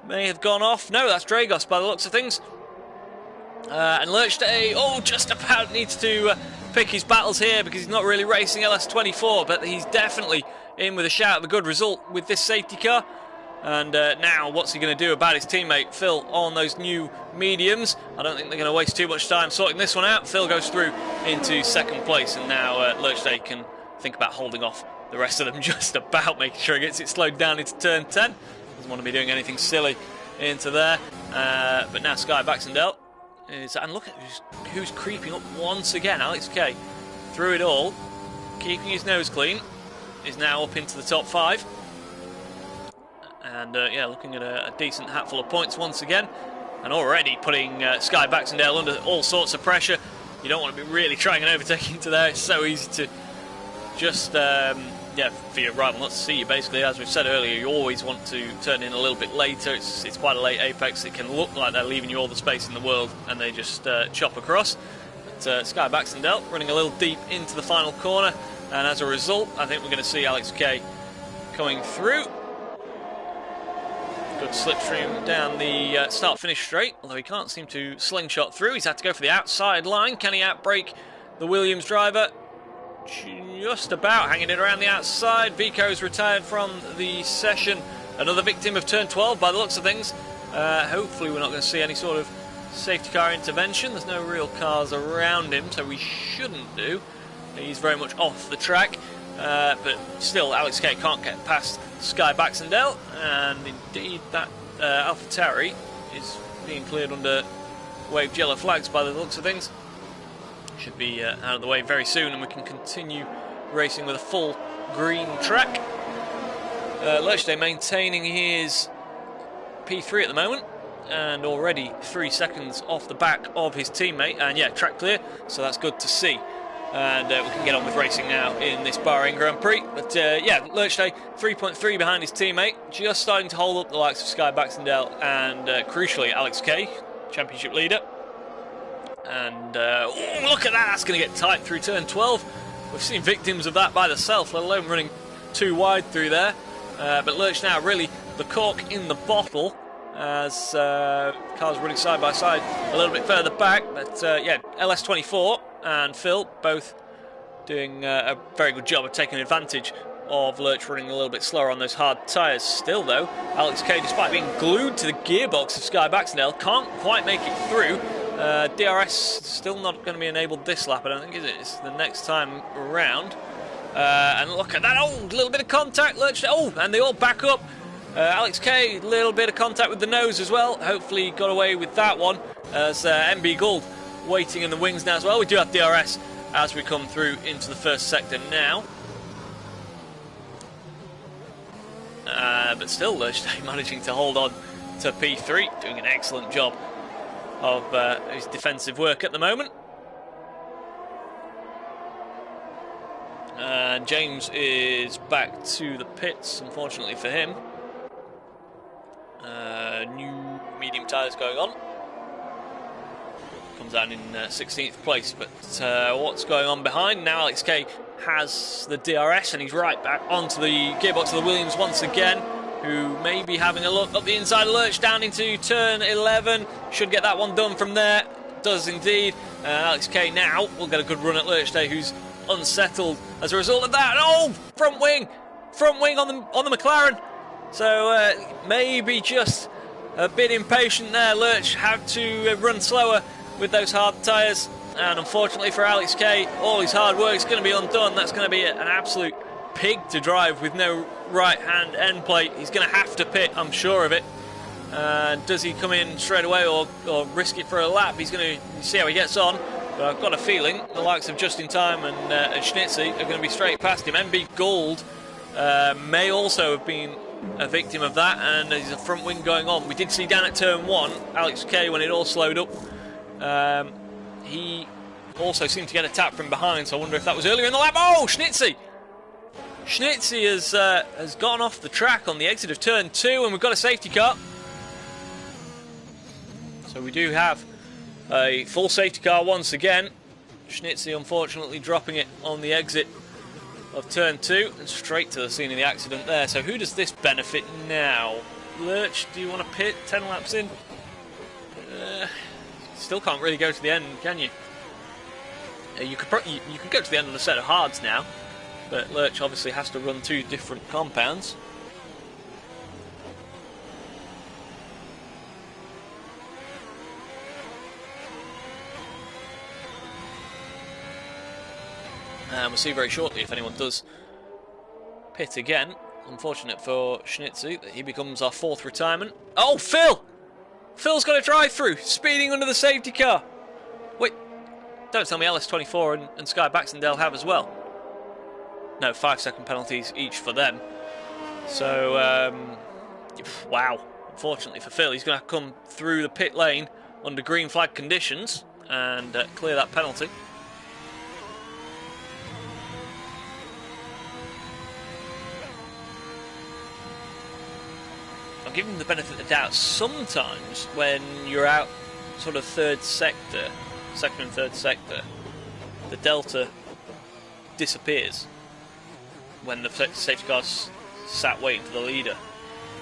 may have gone off. No, that's Dragos by the looks of things. And Lurch, just about needs to pick his battles here, because he's not really racing LS24, but he's definitely in with a shout of a good result with this safety car. And now, what's he going to do about his teammate Phil on those new mediums? I don't think they're going to waste too much time sorting this one out. Phil goes through into second place, and now Lurchday can think about holding off the rest of them, just about making sure he gets it slowed down into turn 10. Doesn't want to be doing anything silly into there. But now Sky Baxendale is... And look at who's creeping up once again. Alex Kay, through it all, keeping his nose clean, is now up into the top 5. And yeah, looking at a decent hatful of points once again, and already putting Sky Baxendale under all sorts of pressure. You don't want to be really trying an overtaking to there. It's so easy to just yeah, for your rival not to see you. Basically, as we've said earlier, you always want to turn in a little bit later. It's quite a late apex. It can look like they're leaving you all the space in the world, and they just chop across. But Sky Baxendale running a little deep into the final corner, and as a result, I think we're going to see Alex Kay coming through. Good slipstream down the start-finish straight, although he can't seem to slingshot through. He's had to go for the outside line. Can he outbrake the Williams driver? Just about hanging it around the outside. Vico's retired from the session. Another victim of turn 12 by the looks of things. Hopefully we're not going to see any sort of safety car intervention. There's no real cars around him, so we shouldn't do. He's very much off the track. But still, Alex Kay can't get past Sky Baxendale, and indeed that AlphaTauri is being cleared under waved yellow flags by the looks of things. Should be out of the way very soon, and we can continue racing with a full green track. Lurchday maintaining his P3 at the moment, and already 3 seconds off the back of his teammate, and yeah, track clear, so that's good to see. And we can get on with racing now in this Bahrain Grand Prix. But yeah, Lurchday 3.3 behind his teammate, just starting to hold up the likes of Sky Baxendale and crucially Alex Kay, championship leader. And look at that, that's going to get tight through turn 12. We've seen victims of that by the self, let alone running too wide through there. But Lurch now really the cork in the bottle, as cars running side by side a little bit further back. But yeah, LS24 and Phil both doing a very good job of taking advantage of Lurch running a little bit slower on those hard tyres. Still though, Alex Kay, despite being glued to the gearbox of Sky Baxendale, can't quite make it through. DRS still not going to be enabled this lap, I don't think, is it? It's the next time around. And look at that, little bit of contact, Lurch, and they all back up. Alex Kay, a little bit of contact with the nose as well. Hopefully he got away with that one, as MB Gould waiting in the wings now as well. We do have DRS as we come through into the first sector now. But still, Lurch managing to hold on to P3, doing an excellent job of his defensive work at the moment. And James is back to the pits, unfortunately for him. New medium tyres going on. Comes down in 16th place, but what's going on behind? Now Alex Kay has the DRS and he's right back onto the gearbox of the Williams once again, who may be having a look up the inside of Lurch down into turn 11. Should get that one done from there. Does indeed. Alex Kay now will get a good run at Lurch Day, who's unsettled as a result of that. Front wing on the McLaren. So maybe just a bit impatient there. Lurch had to run slower with those hard tyres, and unfortunately for Alex Kay, all his hard work is going to be undone. That's going to be an absolute pig to drive with no right hand end plate. He's going to have to pit, I'm sure of it. Does he come in straight away or risk it for a lap? He's going to see how he gets on. But I've got a feeling the likes of Just in Time and Schnitzy are going to be straight past him. MB Gould may also have been a victim of that, and there's a front wing going on. We did see down at turn 1, Alex Kay, when it all slowed up, he also seemed to get a tap from behind, so I wonder if that was earlier in the lap. Oh, Schnitzy! Schnitzy has gone off the track on the exit of turn 2, and we've got a safety car. So we do have a full safety car once again. Schnitzy unfortunately dropping it on the exit of turn 2 and straight to the scene of the accident there. So who does this benefit now? Lurch, do you want to pit 10 laps in? Still can't really go to the end, can you? You could go to the end of the set of hards now, but Lurch obviously has to run 2 different compounds. And we'll see very shortly if anyone does pit again. Unfortunate for Schnitzy that he becomes our 4th retirement. Oh, Phil! Phil's got a drive-through, speeding under the safety car. Wait, don't tell me LS24 and Sky Baxendale have as well. No, 5-second penalties each for them. So, wow. Unfortunately for Phil, he's going to come through the pit lane under green flag conditions and clear that penalty. I'll give him the benefit of the doubt. Sometimes when you're out sort of 3rd sector, 2nd and 3rd sector, the delta disappears when the safety car's sat waiting for the leader.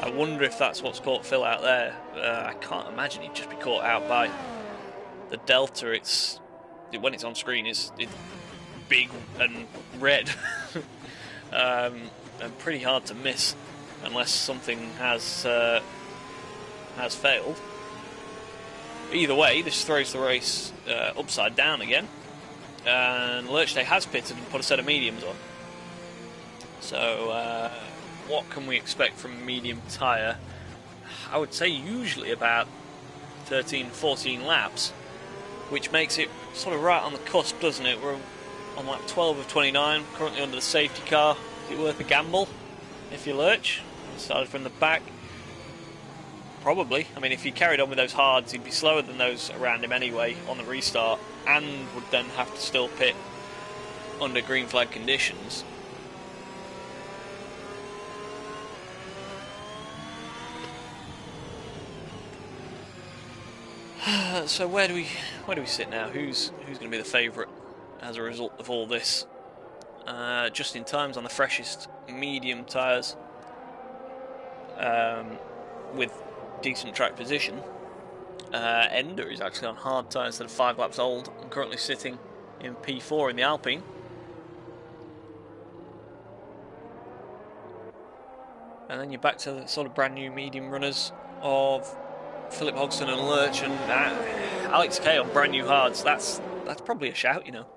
I wonder if that's what's caught Phil out there. I can't imagine he'd just be caught out by the delta. When it's on screen, it's big and red, and pretty hard to miss unless something has failed. Either way, this throws the race upside down again, and Lurchday has pitted and put a set of mediums on. So what can we expect from a medium tyre? I would say usually about 13-14 laps, which makes it sort of right on the cusp, doesn't it? We're on lap 12 of 29, currently under the safety car. Is it worth a gamble if you Lurch? Started from the back. Probably. I mean, if he carried on with those hards, he'd be slower than those around him anyway on the restart, and would then have to still pit under green flag conditions. So where do we sit now? Who's going to be the favourite as a result of all this? Just in Time's on the freshest medium tyres, with decent track position. Ender is actually on hard tyres that are 5 laps old and currently sitting in P4 in the Alpine. And then you're back to the sort of brand new medium runners of Philip Hodgson and Lurch and Alex Kay on brand new hards. That's probably a shout, you know.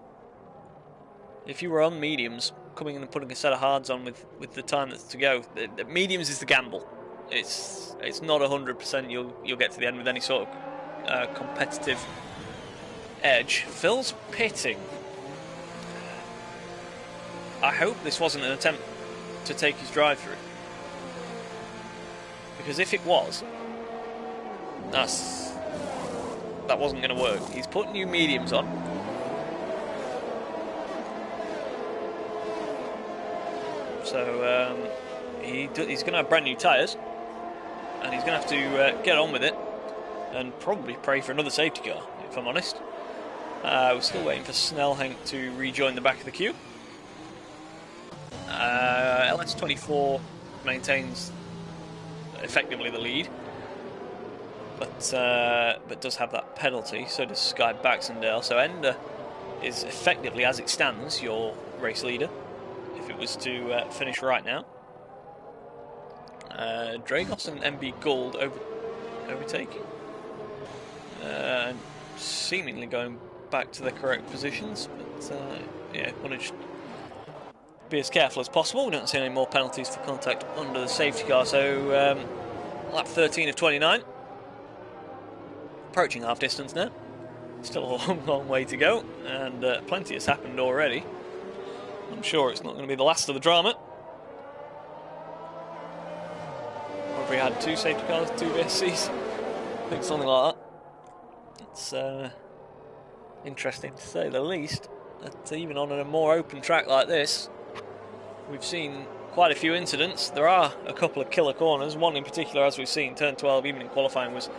If you were on mediums, coming in and putting a set of hards on with the time that's to go, the mediums is the gamble. It's not 100% you'll get to the end with any sort of competitive edge. Phil's pitting. I hope this wasn't an attempt to take his drive through, because if it was, that wasn't going to work. He's put new mediums on. So he's going to have brand new tyres, and he's going to have to get on with it and probably pray for another safety car, if I'm honest. We're still waiting for Snellhenk to rejoin the back of the queue. LS24 maintains effectively the lead, but does have that penalty. So does Sky Baxendale. So Ender is effectively, as it stands, your race leader if it was to finish right now. Dragos and MB Gould overtaking, seemingly going back to their correct positions, but yeah, want to just be as careful as possible. We don't see any more penalties for contact under the safety car, so Lap 13 of 29. Approaching half distance now. Still a long, long way to go, and plenty has happened already. I'm sure it's not going to be the last of the drama. Or have we had 2 safety cars, 2 VSCs? I think something like that. It's interesting to say the least. That even on a more open track like this, we've seen quite a few incidents. There are a couple of killer corners. One in particular, as we've seen, turn 12, even in qualifying, was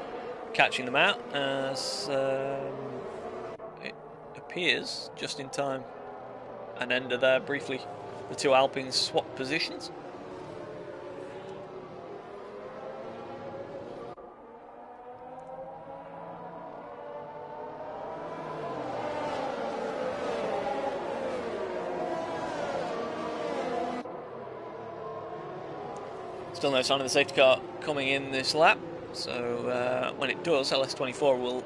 catching them out, as it appears just in time. An ender there briefly. The 2 Alpines swap positions. Still no sign of the safety car coming in this lap, so when it does, LS24 will,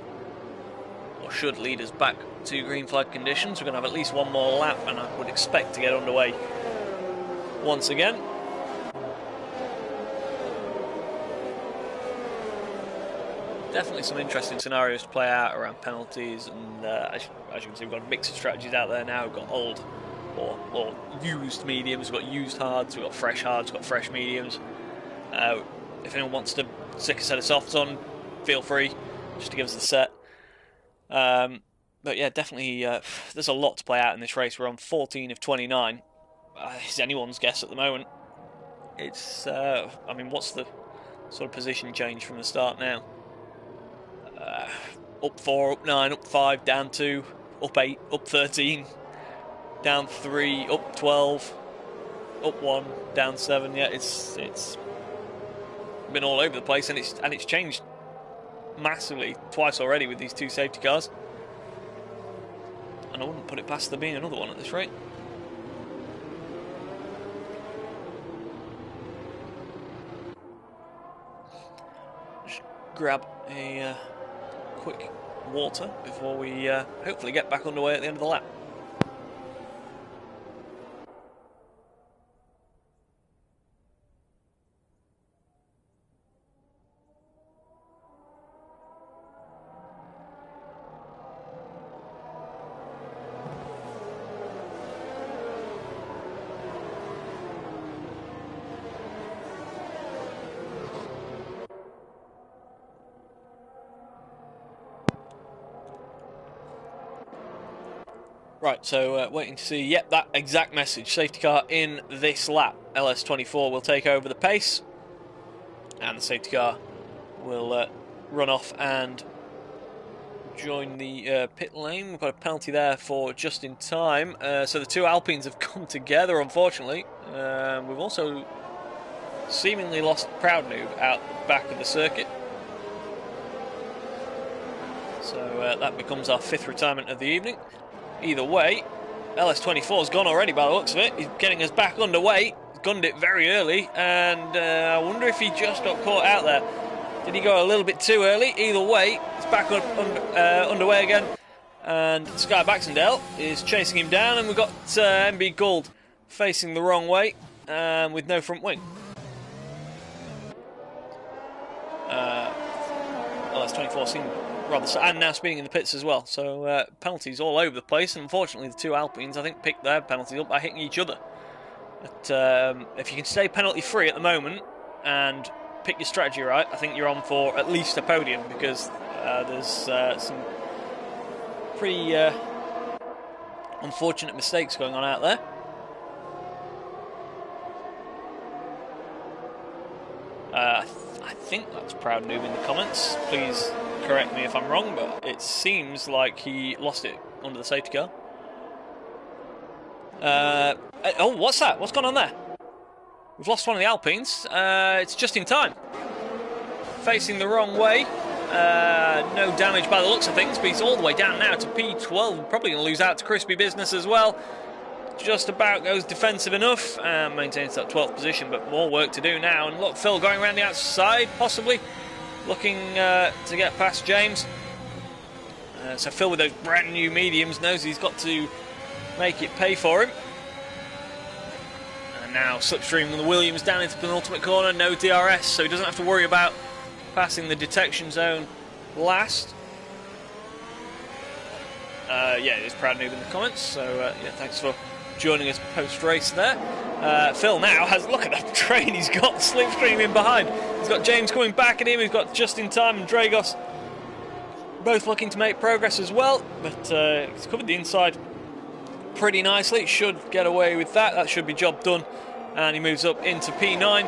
or should, lead us back to green flag conditions. We're going to have at least one more lap, and I would expect to get underway once again. Definitely some interesting scenarios to play out around penalties, and as you can see, we've got a mix of strategies out there now. We've got old or used mediums, we've got used hards, we've got fresh hards, we've got fresh mediums. If anyone wants to stick a set of softs on, feel free, just to give us the set. But yeah, definitely there's a lot to play out in this race. We're on 14 of 29. It's anyone's guess at the moment. It's, I mean, what's the sort of position change from the start now? Up 4, up 9, up 5, down 2, up 8, up 13, down 3, up 12, up 1, down 7. Yeah, it's been all over the place, and it's changed massively twice already with these 2 safety cars. And I wouldn't put it past there being another one at this rate. Just grab a quick water before we hopefully get back underway at the end of the lap. Right, so waiting to see, yep, that exact message. Safety car in this lap. LS24 will take over the pace, and the safety car will run off and join the pit lane. We've got a penalty there for just in time. So the 2 Alpines have come together, unfortunately. We've also seemingly lost Proud Noob out the back of the circuit. So that becomes our 5th retirement of the evening. Either way, LS24's gone already by the looks of it. He's getting us back underway. He's gunned it very early, and I wonder if he just got caught out there. Did he go a little bit too early? Either way, it's back underway again. And Sky Baxendale is chasing him down, and we've got MB Gould facing the wrong way with no front wing. LS24 seemed rather, and now speeding in the pits as well. So penalties all over the place, and unfortunately the 2 Alpines, I think, picked their penalties up by hitting each other. But if you can stay penalty free at the moment and pick your strategy right, I think you're on for at least a podium, because there's some pretty unfortunate mistakes going on out there. I think that's Proud Noob in the comments. Please correct me if I'm wrong, but it seems like he lost it under the safety car. Oh, what's that? What's gone on there? We've lost one of the Alpines. It's just in time. Facing the wrong way. No damage by the looks of things, but he's all the way down now to P12. Probably going to lose out to Crispy Business as well. Just about goes defensive enough. Maintains that 12th position, but more work to do now. And look, Phil going around the outside, possibly. Looking to get past James. So Phil, with those brand new mediums, knows he's got to make it pay for him. And Now slipstream with the Williams down into the penultimate corner, no DRS, so he doesn't have to worry about passing the detection zone last. Yeah, it is proud noob in the comments, so yeah, thanks for joining us post-race there. Phil now has, look at that train he's got, slipstream in behind. He's got James coming back at him, he's got Just in Time and Dragos both looking to make progress as well, but he's covered the inside pretty nicely. Should get away with that, that should be job done, and he moves up into P9.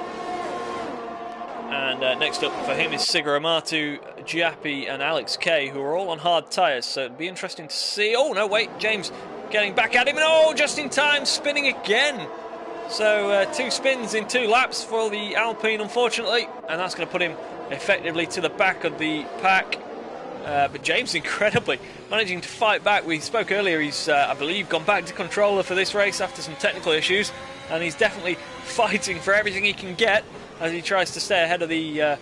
And next up for him is Sigur Amatu, Giappi and Alex Kay, who are all on hard tyres, so it'd be interesting to see. Oh no, wait, James getting back at him, and oh, Just in Time spinning again. So 2 spins in 2 laps for the Alpine, unfortunately, and that's going to put him effectively to the back of the pack. But James incredibly managing to fight back. We spoke earlier, he's I believe gone back to controller for this race after some technical issues, and he's definitely fighting for everything he can get as he tries to stay ahead of the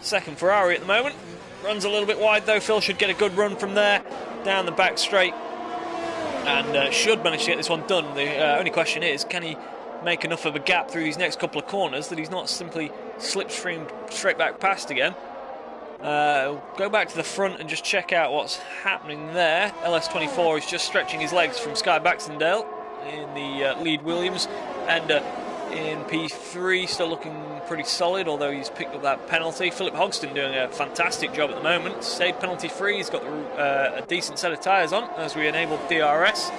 second Ferrari at the moment. Runs a little bit wide though. Phil should get a good run from there down the back straight and should manage to get this one done. The only question is, can he make enough of a gap through these next couple of corners that he's not simply slipstreamed straight back past again. Go back to the front and just check out what's happening there. LS24 is just stretching his legs from Sky Baxendale in the lead Williams, and in P3 still looking pretty solid, although he's picked up that penalty. Philip Hogston doing a fantastic job at the moment. Stayed penalty free, he's got a decent set of tyres on as we enabled DRS.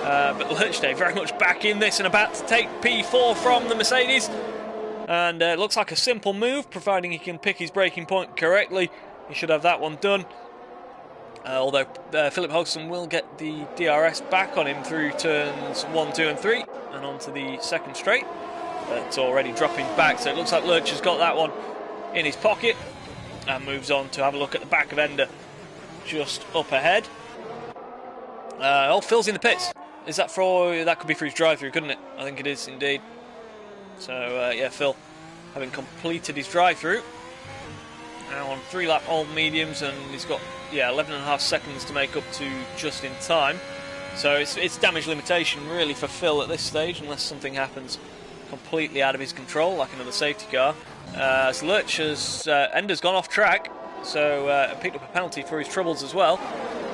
But Lurchday very much back in this and about to take P4 from the Mercedes. And it looks like a simple move, providing he can pick his braking point correctly. He should have that one done. Although Philip Hogston will get the DRS back on him through turns 1, 2 and 3 and onto the second straight. It's already dropping back, so it looks like Lurch has got that one in his pocket and moves on to have a look at the back of Ender just up ahead. Oh, Phil's in the pits. Is that for, that could be for his drive-through, couldn't it? I think it is indeed. So yeah, Phil having completed his drive-through now on 3-lap old mediums, and he's got 11.5 seconds to make up to Just in Time. So it's damage limitation really for Phil at this stage, unless something happens completely out of his control, like another safety car. So Lurch has Ender's gone off track, so picked up a penalty for his troubles as well.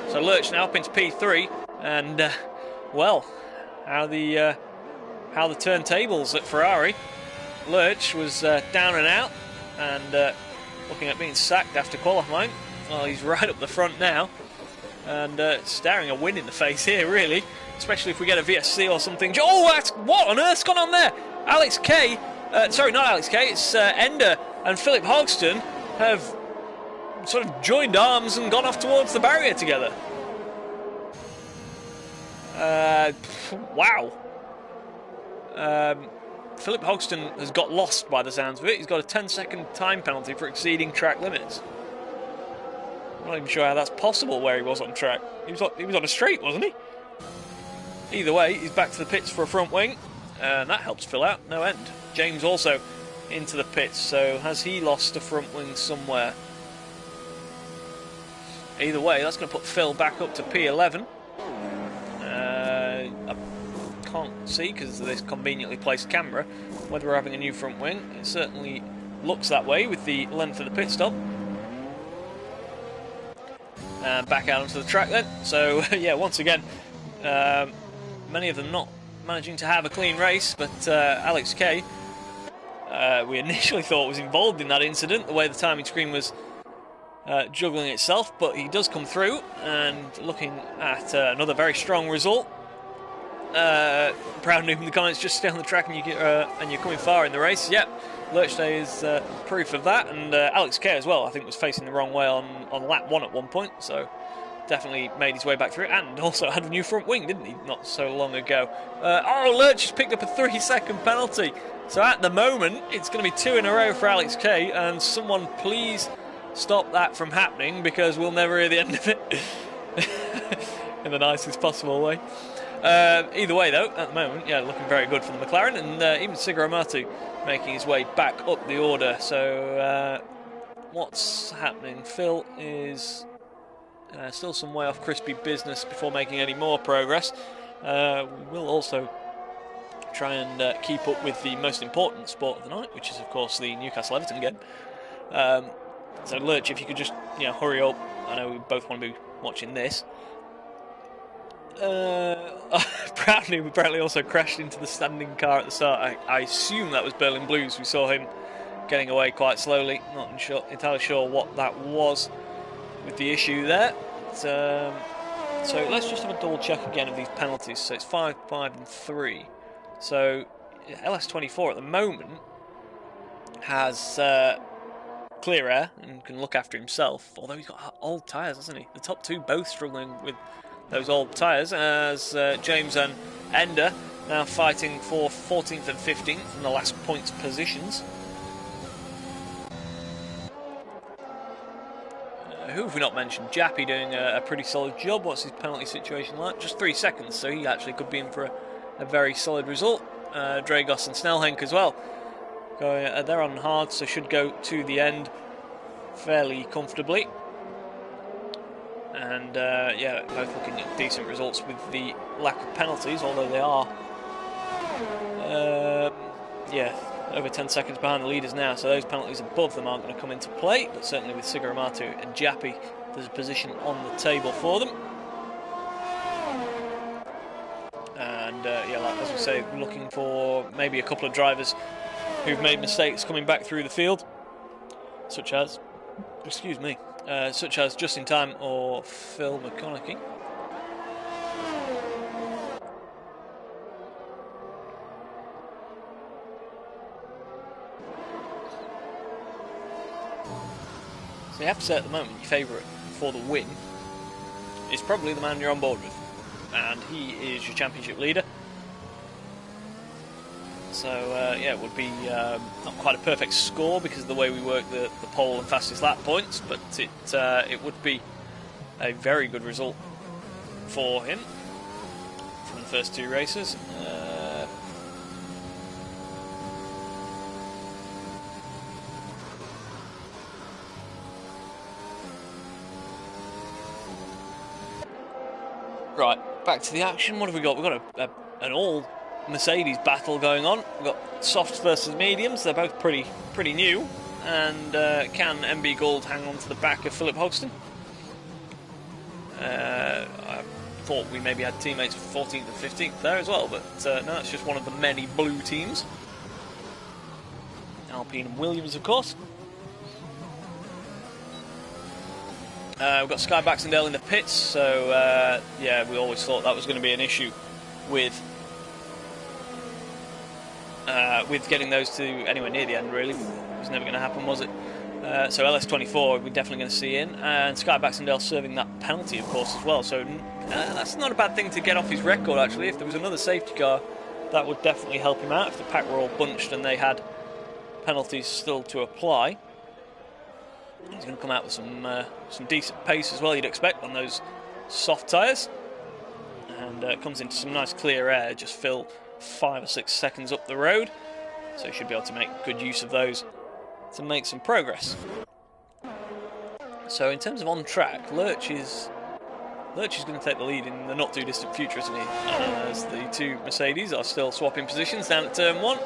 So Lurch now up into P3, and well, how the turntables at Ferrari. Lurch was down and out and looking at being sacked after qualifying. Well, he's right up the front now and staring a win in the face here, really, especially if we get a VSC or something. Oh, that's, what on earth's gone on there? Alex Kay, sorry, not Alex Kay, it's Ender and Philip Hogston have sort of joined arms and gone off towards the barrier together. Wow. Philip Hogston has got lost by the sounds of it. He's got a 10-second time penalty for exceeding track limits. I'm not even sure how that's possible where he was on track. He was on a straight, wasn't he? Either way, he's back to the pits for a front wing, and that helps Phil out no end. James also into the pits, so has he lost a front wing somewhere? Either way, that's going to put Phil back up to P11. I can't see because of this conveniently placed camera whether we're having a new front wing. It certainly looks that way with the length of the pit stop. And back out onto the track then. So yeah, once again, many of them not managing to have a clean race, but Alex Kay, we initially thought was involved in that incident, the way the timing screen was juggling itself, but he does come through, and looking at another very strong result. Proud noob in the comments, just stay on the track and you're coming far in the race. Yep, Lurchday is proof of that, and Alex Kay as well, I think, was facing the wrong way on lap 1 at one point, so definitely made his way back through, and also had a new front wing, didn't he, not so long ago. Oh, Lurch has picked up a 3-second penalty, so at the moment it's going to be 2 in a row for Alex Kay, and someone please stop that from happening, because we'll never hear the end of it in the nicest possible way. Either way though, at the moment, yeah, looking very good for the McLaren, and even Sigur Amatu making his way back up the order. So what's happening? Phil is still some way off crispy business before making any more progress. We will also try and keep up with the most important sport of the night, which is, of course, the Newcastle-Everton game. So, Lurch, if you could just hurry up. I know we both want to be watching this. Apparently also crashed into the standing car at the start. I assume that was Berlin Blues. We saw him getting away quite slowly. Not entirely sure what that was with the issue there. So let's just have a double check again of these penalties. So it's 5, 5 and 3. So LS24 at the moment has clear air and can look after himself, although he's got old tyres, hasn't he? The top two both struggling with those old tyres, as James and Ender now fighting for 14th and 15th in the last points positions. Who have we not mentioned? Jappy doing a pretty solid job. What's his penalty situation like? Just 3 seconds, so he actually could be in for a very solid result. Dragos and Snellhenk as well. They're on hard, so should go to the end fairly comfortably. And yeah, both looking at decent results with the lack of penalties, although they are over 10 seconds behind the leaders now, so those penalties above them aren't going to come into play, but certainly with Sigaramatu and Jappy, there's a position on the table for them. And yeah, like, as we say, looking for maybe a couple of drivers who've made mistakes coming back through the field, such as Just in Time or Phil McConaughey. So you have to say at the moment your favourite for the win is probably the man you're on board with, and he is your championship leader. So yeah, it would be not quite a perfect score because of the way we work the pole and fastest lap points, but it would be a very good result for him from the first 2 races. Right, back to the action. What have we got? We've got an all Mercedes battle going on. We've got softs versus mediums. They're both pretty new. And can MB Gold hang on to the back of Philip Hogston? I thought we maybe had teammates for 14th and 15th there as well, but no, that's just one of the many blue teams. Alpine and Williams, of course. We've got Sky Baxendale in the pits, so yeah, we always thought that was going to be an issue with getting those two anywhere near the end, really. It was never going to happen, was it? So LS24 we're definitely going to see in, and Sky Baxendale serving that penalty, of course, as well. So that's not a bad thing to get off his record, actually. If there was another safety car, that would definitely help him out. If the pack were all bunched and they had penalties still to apply, he's going to come out with some decent pace as well, you'd expect, on those soft tyres. And comes into some nice clear air, just fill 5 or 6 seconds up the road. So he should be able to make good use of those to make some progress. So in terms of on track, Lurch is going to take the lead in the not too distant future, isn't he? As the 2 Mercedes are still swapping positions down at turn 1.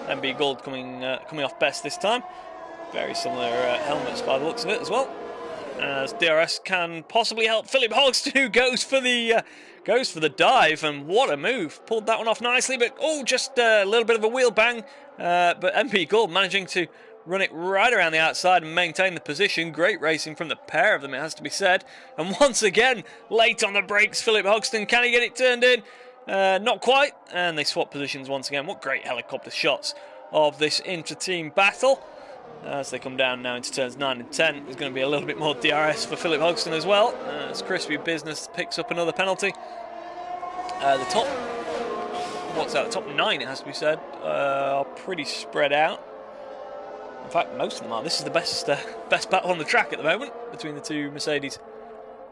MB Gold coming off best this time. Very similar helmets by the looks of it as well. As DRS can possibly help Philip Hogston, who goes for the dive, and what a move! Pulled that one off nicely, but oh, just a little bit of a wheel bang. But MP Gold managing to run it right around the outside and maintain the position. Great racing from the pair of them, it has to be said. And once again, late on the brakes, Philip Hogston. Can he get it turned in? Not quite, and they swap positions once again. What great helicopter shots of this inter-team battle. As they come down now into turns 9 and 10, there's going to be a little bit more DRS for Philip Hogston as well, as Crispy Business picks up another penalty. The top 9, it has to be said, are pretty spread out. In fact, most of them are. This is the best battle on the track at the moment between the 2 Mercedes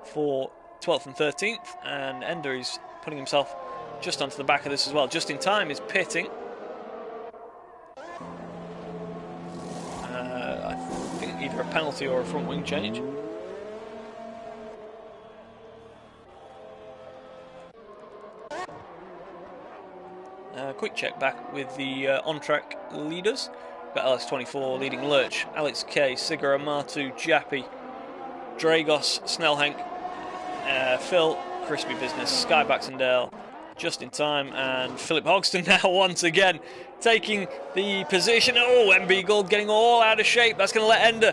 for 12th and 13th, and Ender is putting himself just onto the back of this as well. Just in Time is pitting. I think either a penalty or a front wing change. quick check back with the on-track leaders. Got LS24 leading Lurch, Alex K, Sigurd Amatu, Jappi, Dragos, Snellhenk, Phil, Crispy Business, Sky Baxendale, just in time, and Philip Hogston now once again taking the position. Oh, MB Gold getting all out of shape. That's going to let Ender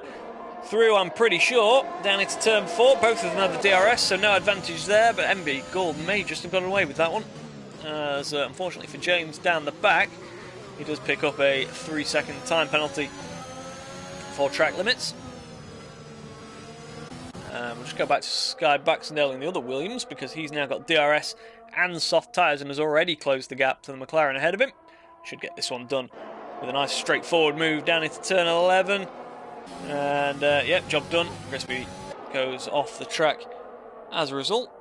through, I'm pretty sure, down into turn 4. Both of them have the DRS, so no advantage there, but MB Gold may just have got away with that one. As unfortunately for James down the back, he does pick up a 3-second time penalty for track limits. We'll just go back to Sky Baxendale in the other Williams, because he's now got DRS and soft tyres and has already closed the gap to the McLaren ahead of him. Should get this one done with a nice straightforward move down into turn 11. And yep, job done. Crispy goes off the track as a result.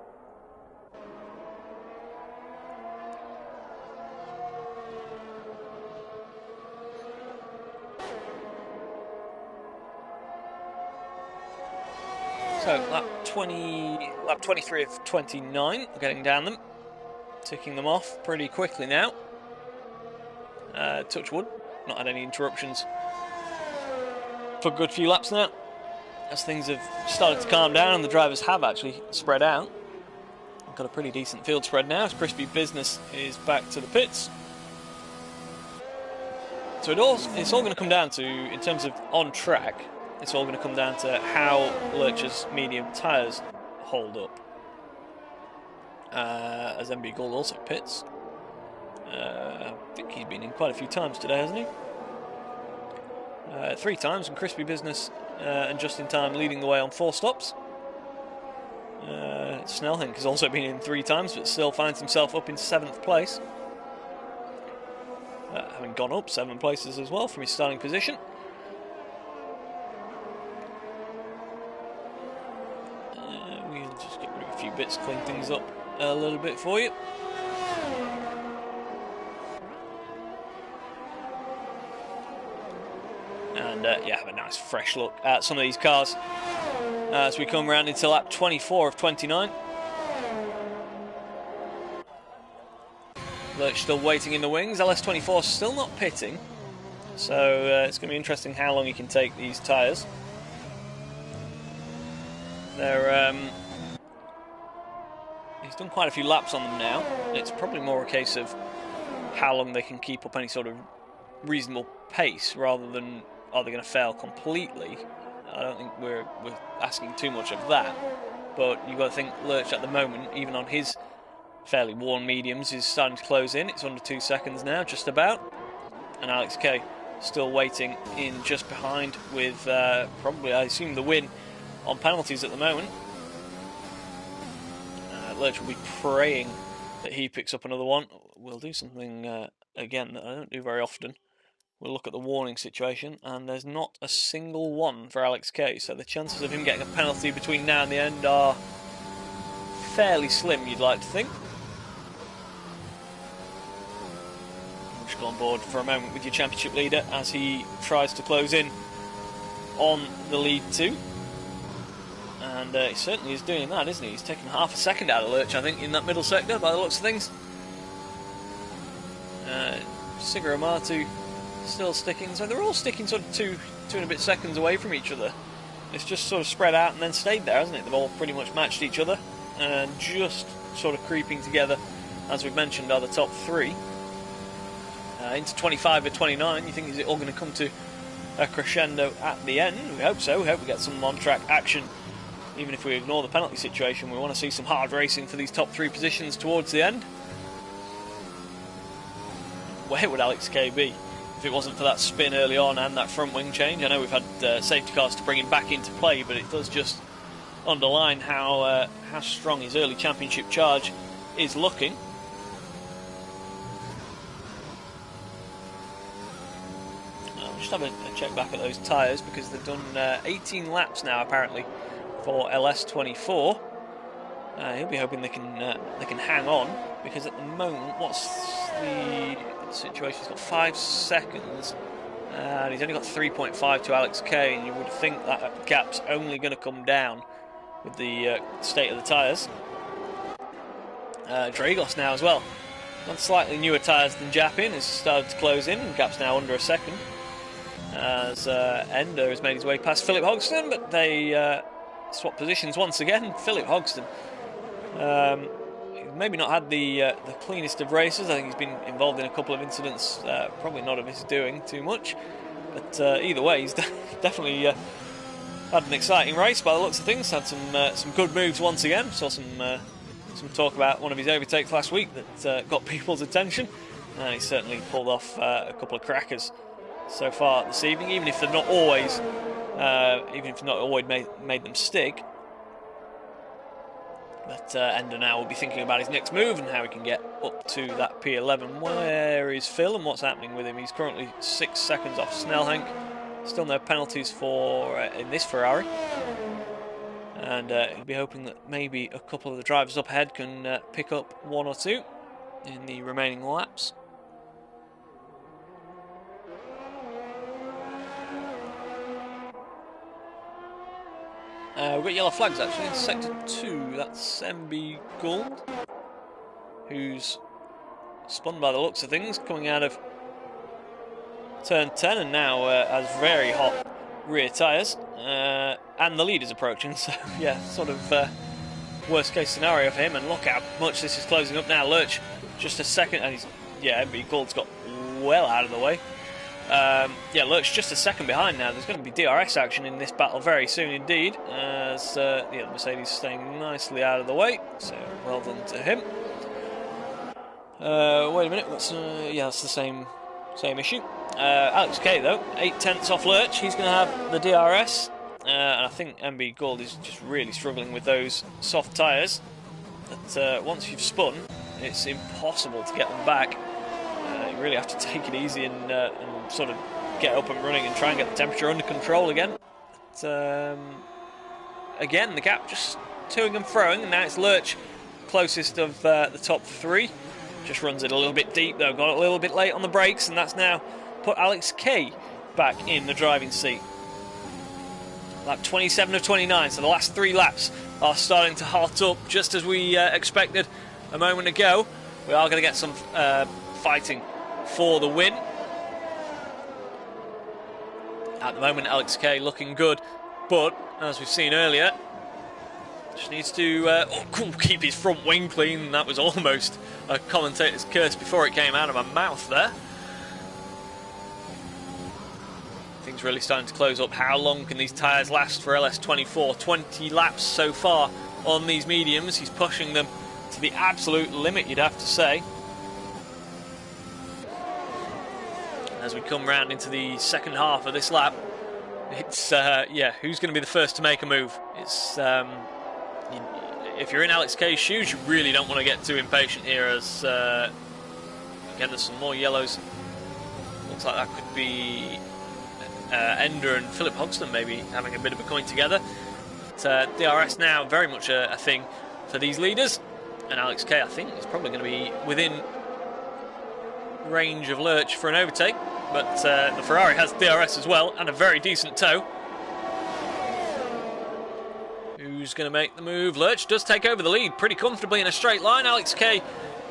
So lap 23 of 29, we're getting down them, ticking them off pretty quickly now. Touch wood, not had any interruptions for a good few laps now, as things have started to calm down and the drivers have actually spread out. We've got a pretty decent field spread now as Crispy Business is back to the pits. So it's all going to come down to, in terms of on track, it's all going to come down to how Lurch's medium tyres hold up. As MB Gold also pits. I think he's been in quite a few times today, hasn't he? 3 times, and Crispy Business and Just in Time leading the way on 4 stops. Snellhenk has also been in 3 times, but still finds himself up in 7th place. Having gone up 7 places as well from his starting position. We'll just get rid of a few bits, clean things up a little bit for you. And yeah, have a nice fresh look at some of these cars as we come around into lap 24 of 29. Lurch still waiting in the wings. LS24 still not pitting, so it's going to be interesting how long he can take these tyres. He's done quite a few laps on them now. It's probably more a case of how long they can keep up any sort of reasonable pace, rather than are they going to fail completely. I don't think we're asking too much of that, but you've got to think Lurch at the moment, even on his fairly worn mediums, is starting to close in. It's under 2 seconds now, just about. And Alex K still waiting in just behind with probably, I assume, the win on penalties at the moment. Lurch will be praying that he picks up another one. We'll do something again that I don't do very often. We'll look at the warning situation, and there's not a single one for Alex K, so the chances of him getting a penalty between now and the end are fairly slim, you'd like to think. We'll just go on board for a moment with your championship leader as he tries to close in on the lead too. And he certainly is doing that, isn't he? He's taken half a second out of Lurch, I think, in that middle sector, by the looks of things. Sigurd Amatu still sticking, so they're all sticking sort of two and a bit seconds away from each other. It's just sort of spread out and then stayed there, hasn't it? They've all pretty much matched each other, and just sort of creeping together, as we've mentioned, are the top 3. Into 25 or 29, you think is it all going to come to a crescendo at the end? We hope so. We hope we get some on-track action. Even if we ignore the penalty situation, we want to see some hard racing for these top 3 positions towards the end. Where would Alex K be if it wasn't for that spin early on and that front wing change? I know we've had safety cars to bring him back into play, but it does just underline how strong his early championship charge is looking. I'll just have a check back at those tyres, because they've done 18 laps now apparently for LS24. He'll be hoping they can hang on, because at the moment, what's the situation? He's got 5 seconds, and he's only got 3.5 to Alex K, and you would think that gap's only going to come down with the state of the tyres. Dragos now as well, On slightly newer tyres than Japin, has started to close in, and gap's now under a second. As Ender has made his way past Philip Hogston, but they swap positions once again. Philip Hogston, maybe not had the cleanest of races. I think he's been involved in a couple of incidents, probably not of his doing too much. But either way, he's definitely had an exciting race by the looks of things. Had some good moves once again. Saw some talk about one of his overtakes last week that got people's attention. He certainly pulled off a couple of crackers so far this evening, even if they've not always, made them stick. But Ender now will be thinking about his next move and how he can get up to that P11. Where is Phil and what's happening with him? He's currently 6 seconds off Snellhank. Still no penalties for in this Ferrari. And he'll be hoping that maybe a couple of the drivers up ahead can pick up 1 or 2 in the remaining laps. We've got yellow flags actually in sector 2. That's MB Gould, who's spun by the looks of things, coming out of turn 10 and now has very hot rear tyres. And the lead is approaching, so yeah, sort of worst case scenario for him. And look how much this is closing up now. Lurch just a second, and MB Gould's got well out of the way. Lurch just a second behind now. There's going to be DRS action in this battle very soon indeed, as the Mercedes staying nicely out of the way, so well done to him. Wait a minute, that's the same issue. Alex Kay though, 8/10 off Lurch. He's going to have the DRS, and I think MB Gould is just really struggling with those soft tyres. That once you've spun, it's impossible to get them back. You really have to take it easy and sort of get up and running and try and get the temperature under control again. But, again, the gap just toing and froing, and now it's Lurch closest of the top 3. Just runs it a little bit deep though, got a little bit late on the brakes, and that's now put Alex Kay back in the driving seat. Lap 27 of 29, so the last 3 laps are starting to hot up just as we expected a moment ago. We are going to get some fighting for the win. At the moment, Alex Kay looking good, but as we've seen earlier, just needs to keep his front wing clean. That was almost a commentator's curse before it came out of my mouth there. Things really starting to close up. How long can these tyres last for LS24? 20 laps so far on these mediums. He's pushing them to the absolute limit, you'd have to say. As we come round into the second half of this lap, it's who's going to be the first to make a move? It's if you're in Alex Kay's shoes, you really don't want to get too impatient here, as again there's some more yellows. Looks like that could be Ender and Philip Hogston maybe having a bit of a coin together. But, DRS now very much a thing for these leaders, and Alex Kay I think is probably going to be within range of Lurch for an overtake, but the Ferrari has DRS as well and a very decent tow. Who's going to make the move? Lurch does take over the lead pretty comfortably in a straight line. Alex Kay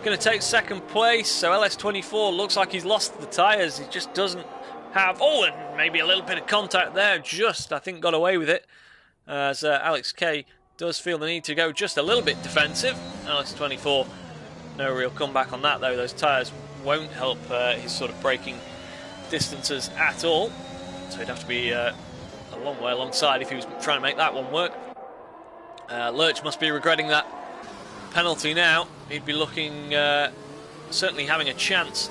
going to take second place, so LS24 looks like he's lost the tyres. He just doesn't have, and maybe a little bit of contact there, just I think got away with it, as Alex Kay does feel the need to go just a little bit defensive. LS24 no real comeback on that though. Those tyres won't help his sort of braking distances at all, so he'd have to be a long way alongside if he was trying to make that one work. Lurch must be regretting that penalty now. He'd be looking, certainly having a chance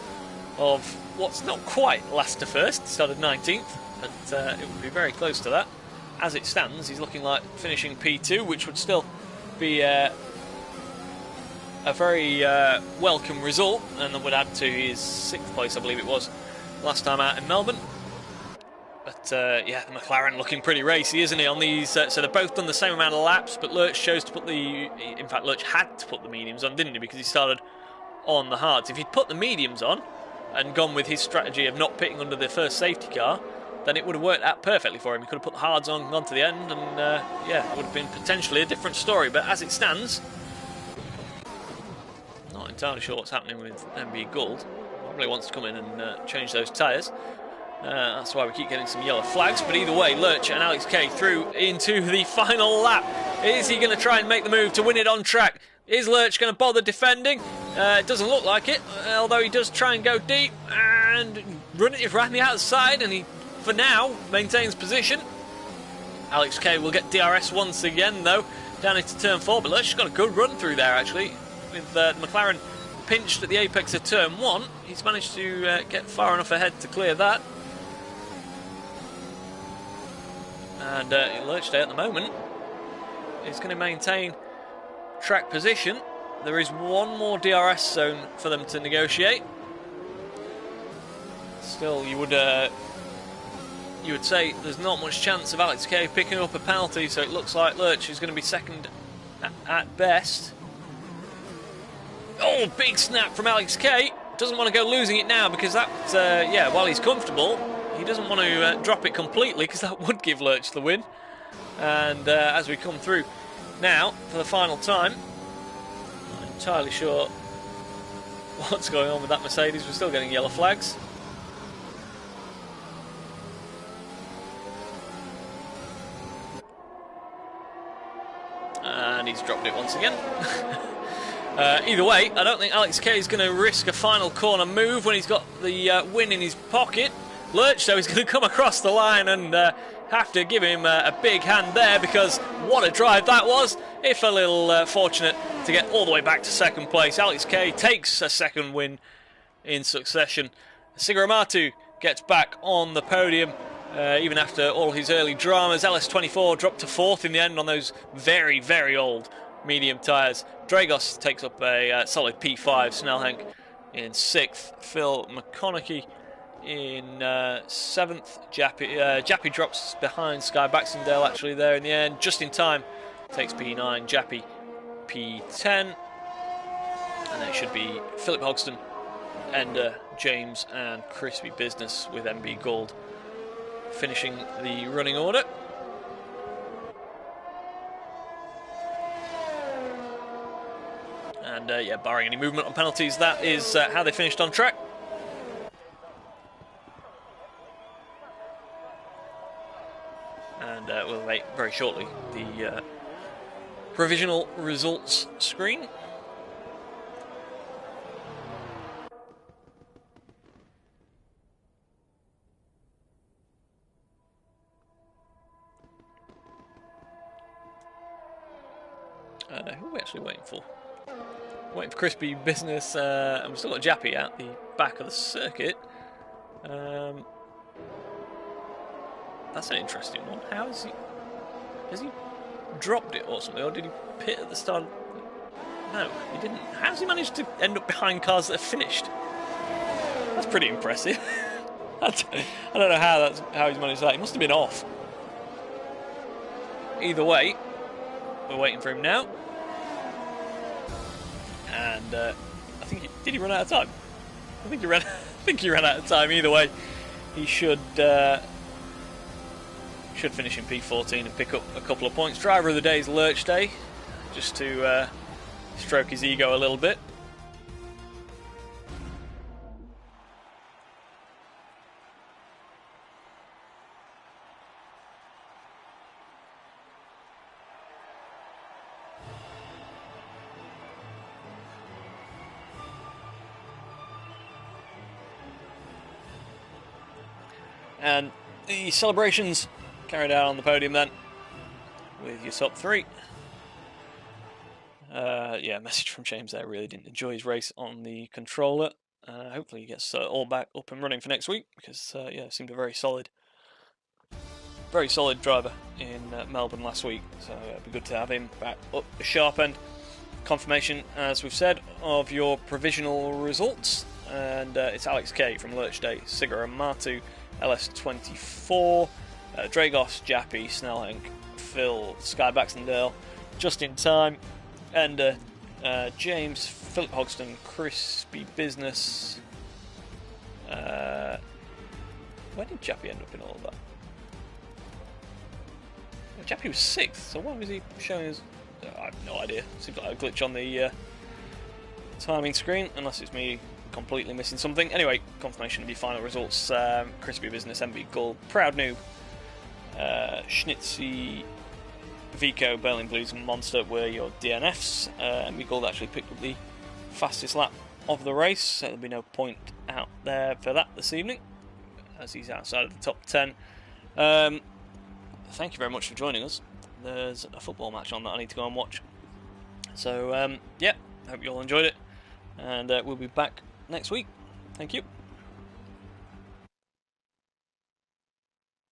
of what's not quite last to first. Started 19th, but it would be very close to that. As it stands, he's looking like finishing P2, which would still be a very welcome result, and that would add to his 6th place, I believe it was, last time out in Melbourne. But the McLaren looking pretty racy, isn't he, on these? So they've both done the same amount of laps, but Lurch chose to put in fact, Lurch had to put the mediums on, didn't he, because he started on the hards. If he'd put the mediums on and gone with his strategy of not pitting under the first safety car, then it would have worked out perfectly for him. He could have put the hards on, gone to the end, and it would have been potentially a different story. But as it stands, not entirely sure what's happening with MB Gould. Probably wants to come in and change those tyres. That's why we keep getting some yellow flags. But either way, Lurch and Alex Kay through into the final lap. Is he going to try and make the move to win it on track? Is Lurch going to bother defending? It doesn't look like it, although he does try and go deep and run it around the outside, and he, for now, maintains position. Alex Kay will get DRS once again, though, down into turn 4, but Lurch has got a good run through there, actually, with the McLaren pinched at the apex of turn 1. He's managed to get far enough ahead to clear that. And Lurch Day at the moment is going to maintain track position. There is one more DRS zone for them to negotiate. Still, you would say there's not much chance of Alex Kay picking up a penalty, so it looks like Lurch is going to be second at best. Oh, big snap from Alex Kay. Doesn't want to go losing it now, because that, yeah, while he's comfortable, he doesn't want to drop it completely, because that would give Lurch the win. And as we come through now for the final time, I'm not entirely sure what's going on with that Mercedes. We're still getting yellow flags. And he's dropped it once again. Either way, I don't think Alex Kay is going to risk a final corner move when he's got the win in his pocket. Lurch, though, is going to come across the line and have to give him a big hand there, because what a drive that was. If a little fortunate to get all the way back to second place. Alex Kay takes a second win in succession. Siguramatou gets back on the podium. Even after all his early dramas, LS24 dropped to 4th in the end on those very, very old medium tyres. Dragos takes up a solid P5, Snellhenk in 6th, Phil McConaughey in 7th, Jappy drops behind Sky Baxendale actually there in the end, just in time, takes P9, Jappy P10, and then it should be Philip Hogston, Ender, James and Crispy Business with MB Gould finishing the running order. And yeah, barring any movement on penalties, that is how they finished on track. And we'll wait very shortly the provisional results screen. Who are we actually waiting for? Waiting for Crispy Business, and we've still got Jappy at the back of the circuit. That's an interesting one. How is he? Has he dropped it or something, or did he pit at the start? No, he didn't. How's he managed to end up behind cars that have finished? That's pretty impressive. I don't know how he's managed that. He must have been off. Either way, we're waiting for him now. And I think did he run out of time? I think he ran out of time. Either way, he should finish in P14 and pick up a couple of points. Driver of the day is Lurch Day, just to stroke his ego a little bit. And the celebrations carried out on the podium then, with your top 3. Yeah, message from James there, really didn't enjoy his race on the controller. Hopefully he gets all back up and running for next week, because yeah, seemed a very solid driver in Melbourne last week. So it'd be good to have him back up the sharp end. Confirmation, as we've said, of your provisional results, and it's Alex Kay from Lurch Day, Siguramatou, LS24, Dragos, Jappy, Snellhenk, Phil, Sky Baxendale, just in time, and James, Philip Hogston, Crispy Business. Where did Jappy end up in all of that? Well, Jappy was 6th, so why was he showing us? I have no idea. Seems like a glitch on the timing screen, unless it's me completely missing something. Anyway, confirmation of your final results. Crispy Business, MB Gull, Proud Noob, Schnitzy, Vico, Berlin Blues and Monster were your DNFs. MB Gull actually picked up the fastest lap of the race, so there'll be no point out there for that this evening, as he's outside of the top 10. Thank you very much for joining us. There's a football match on that I need to go and watch. So, yeah, hope you all enjoyed it, and we'll be back next week. Thank you.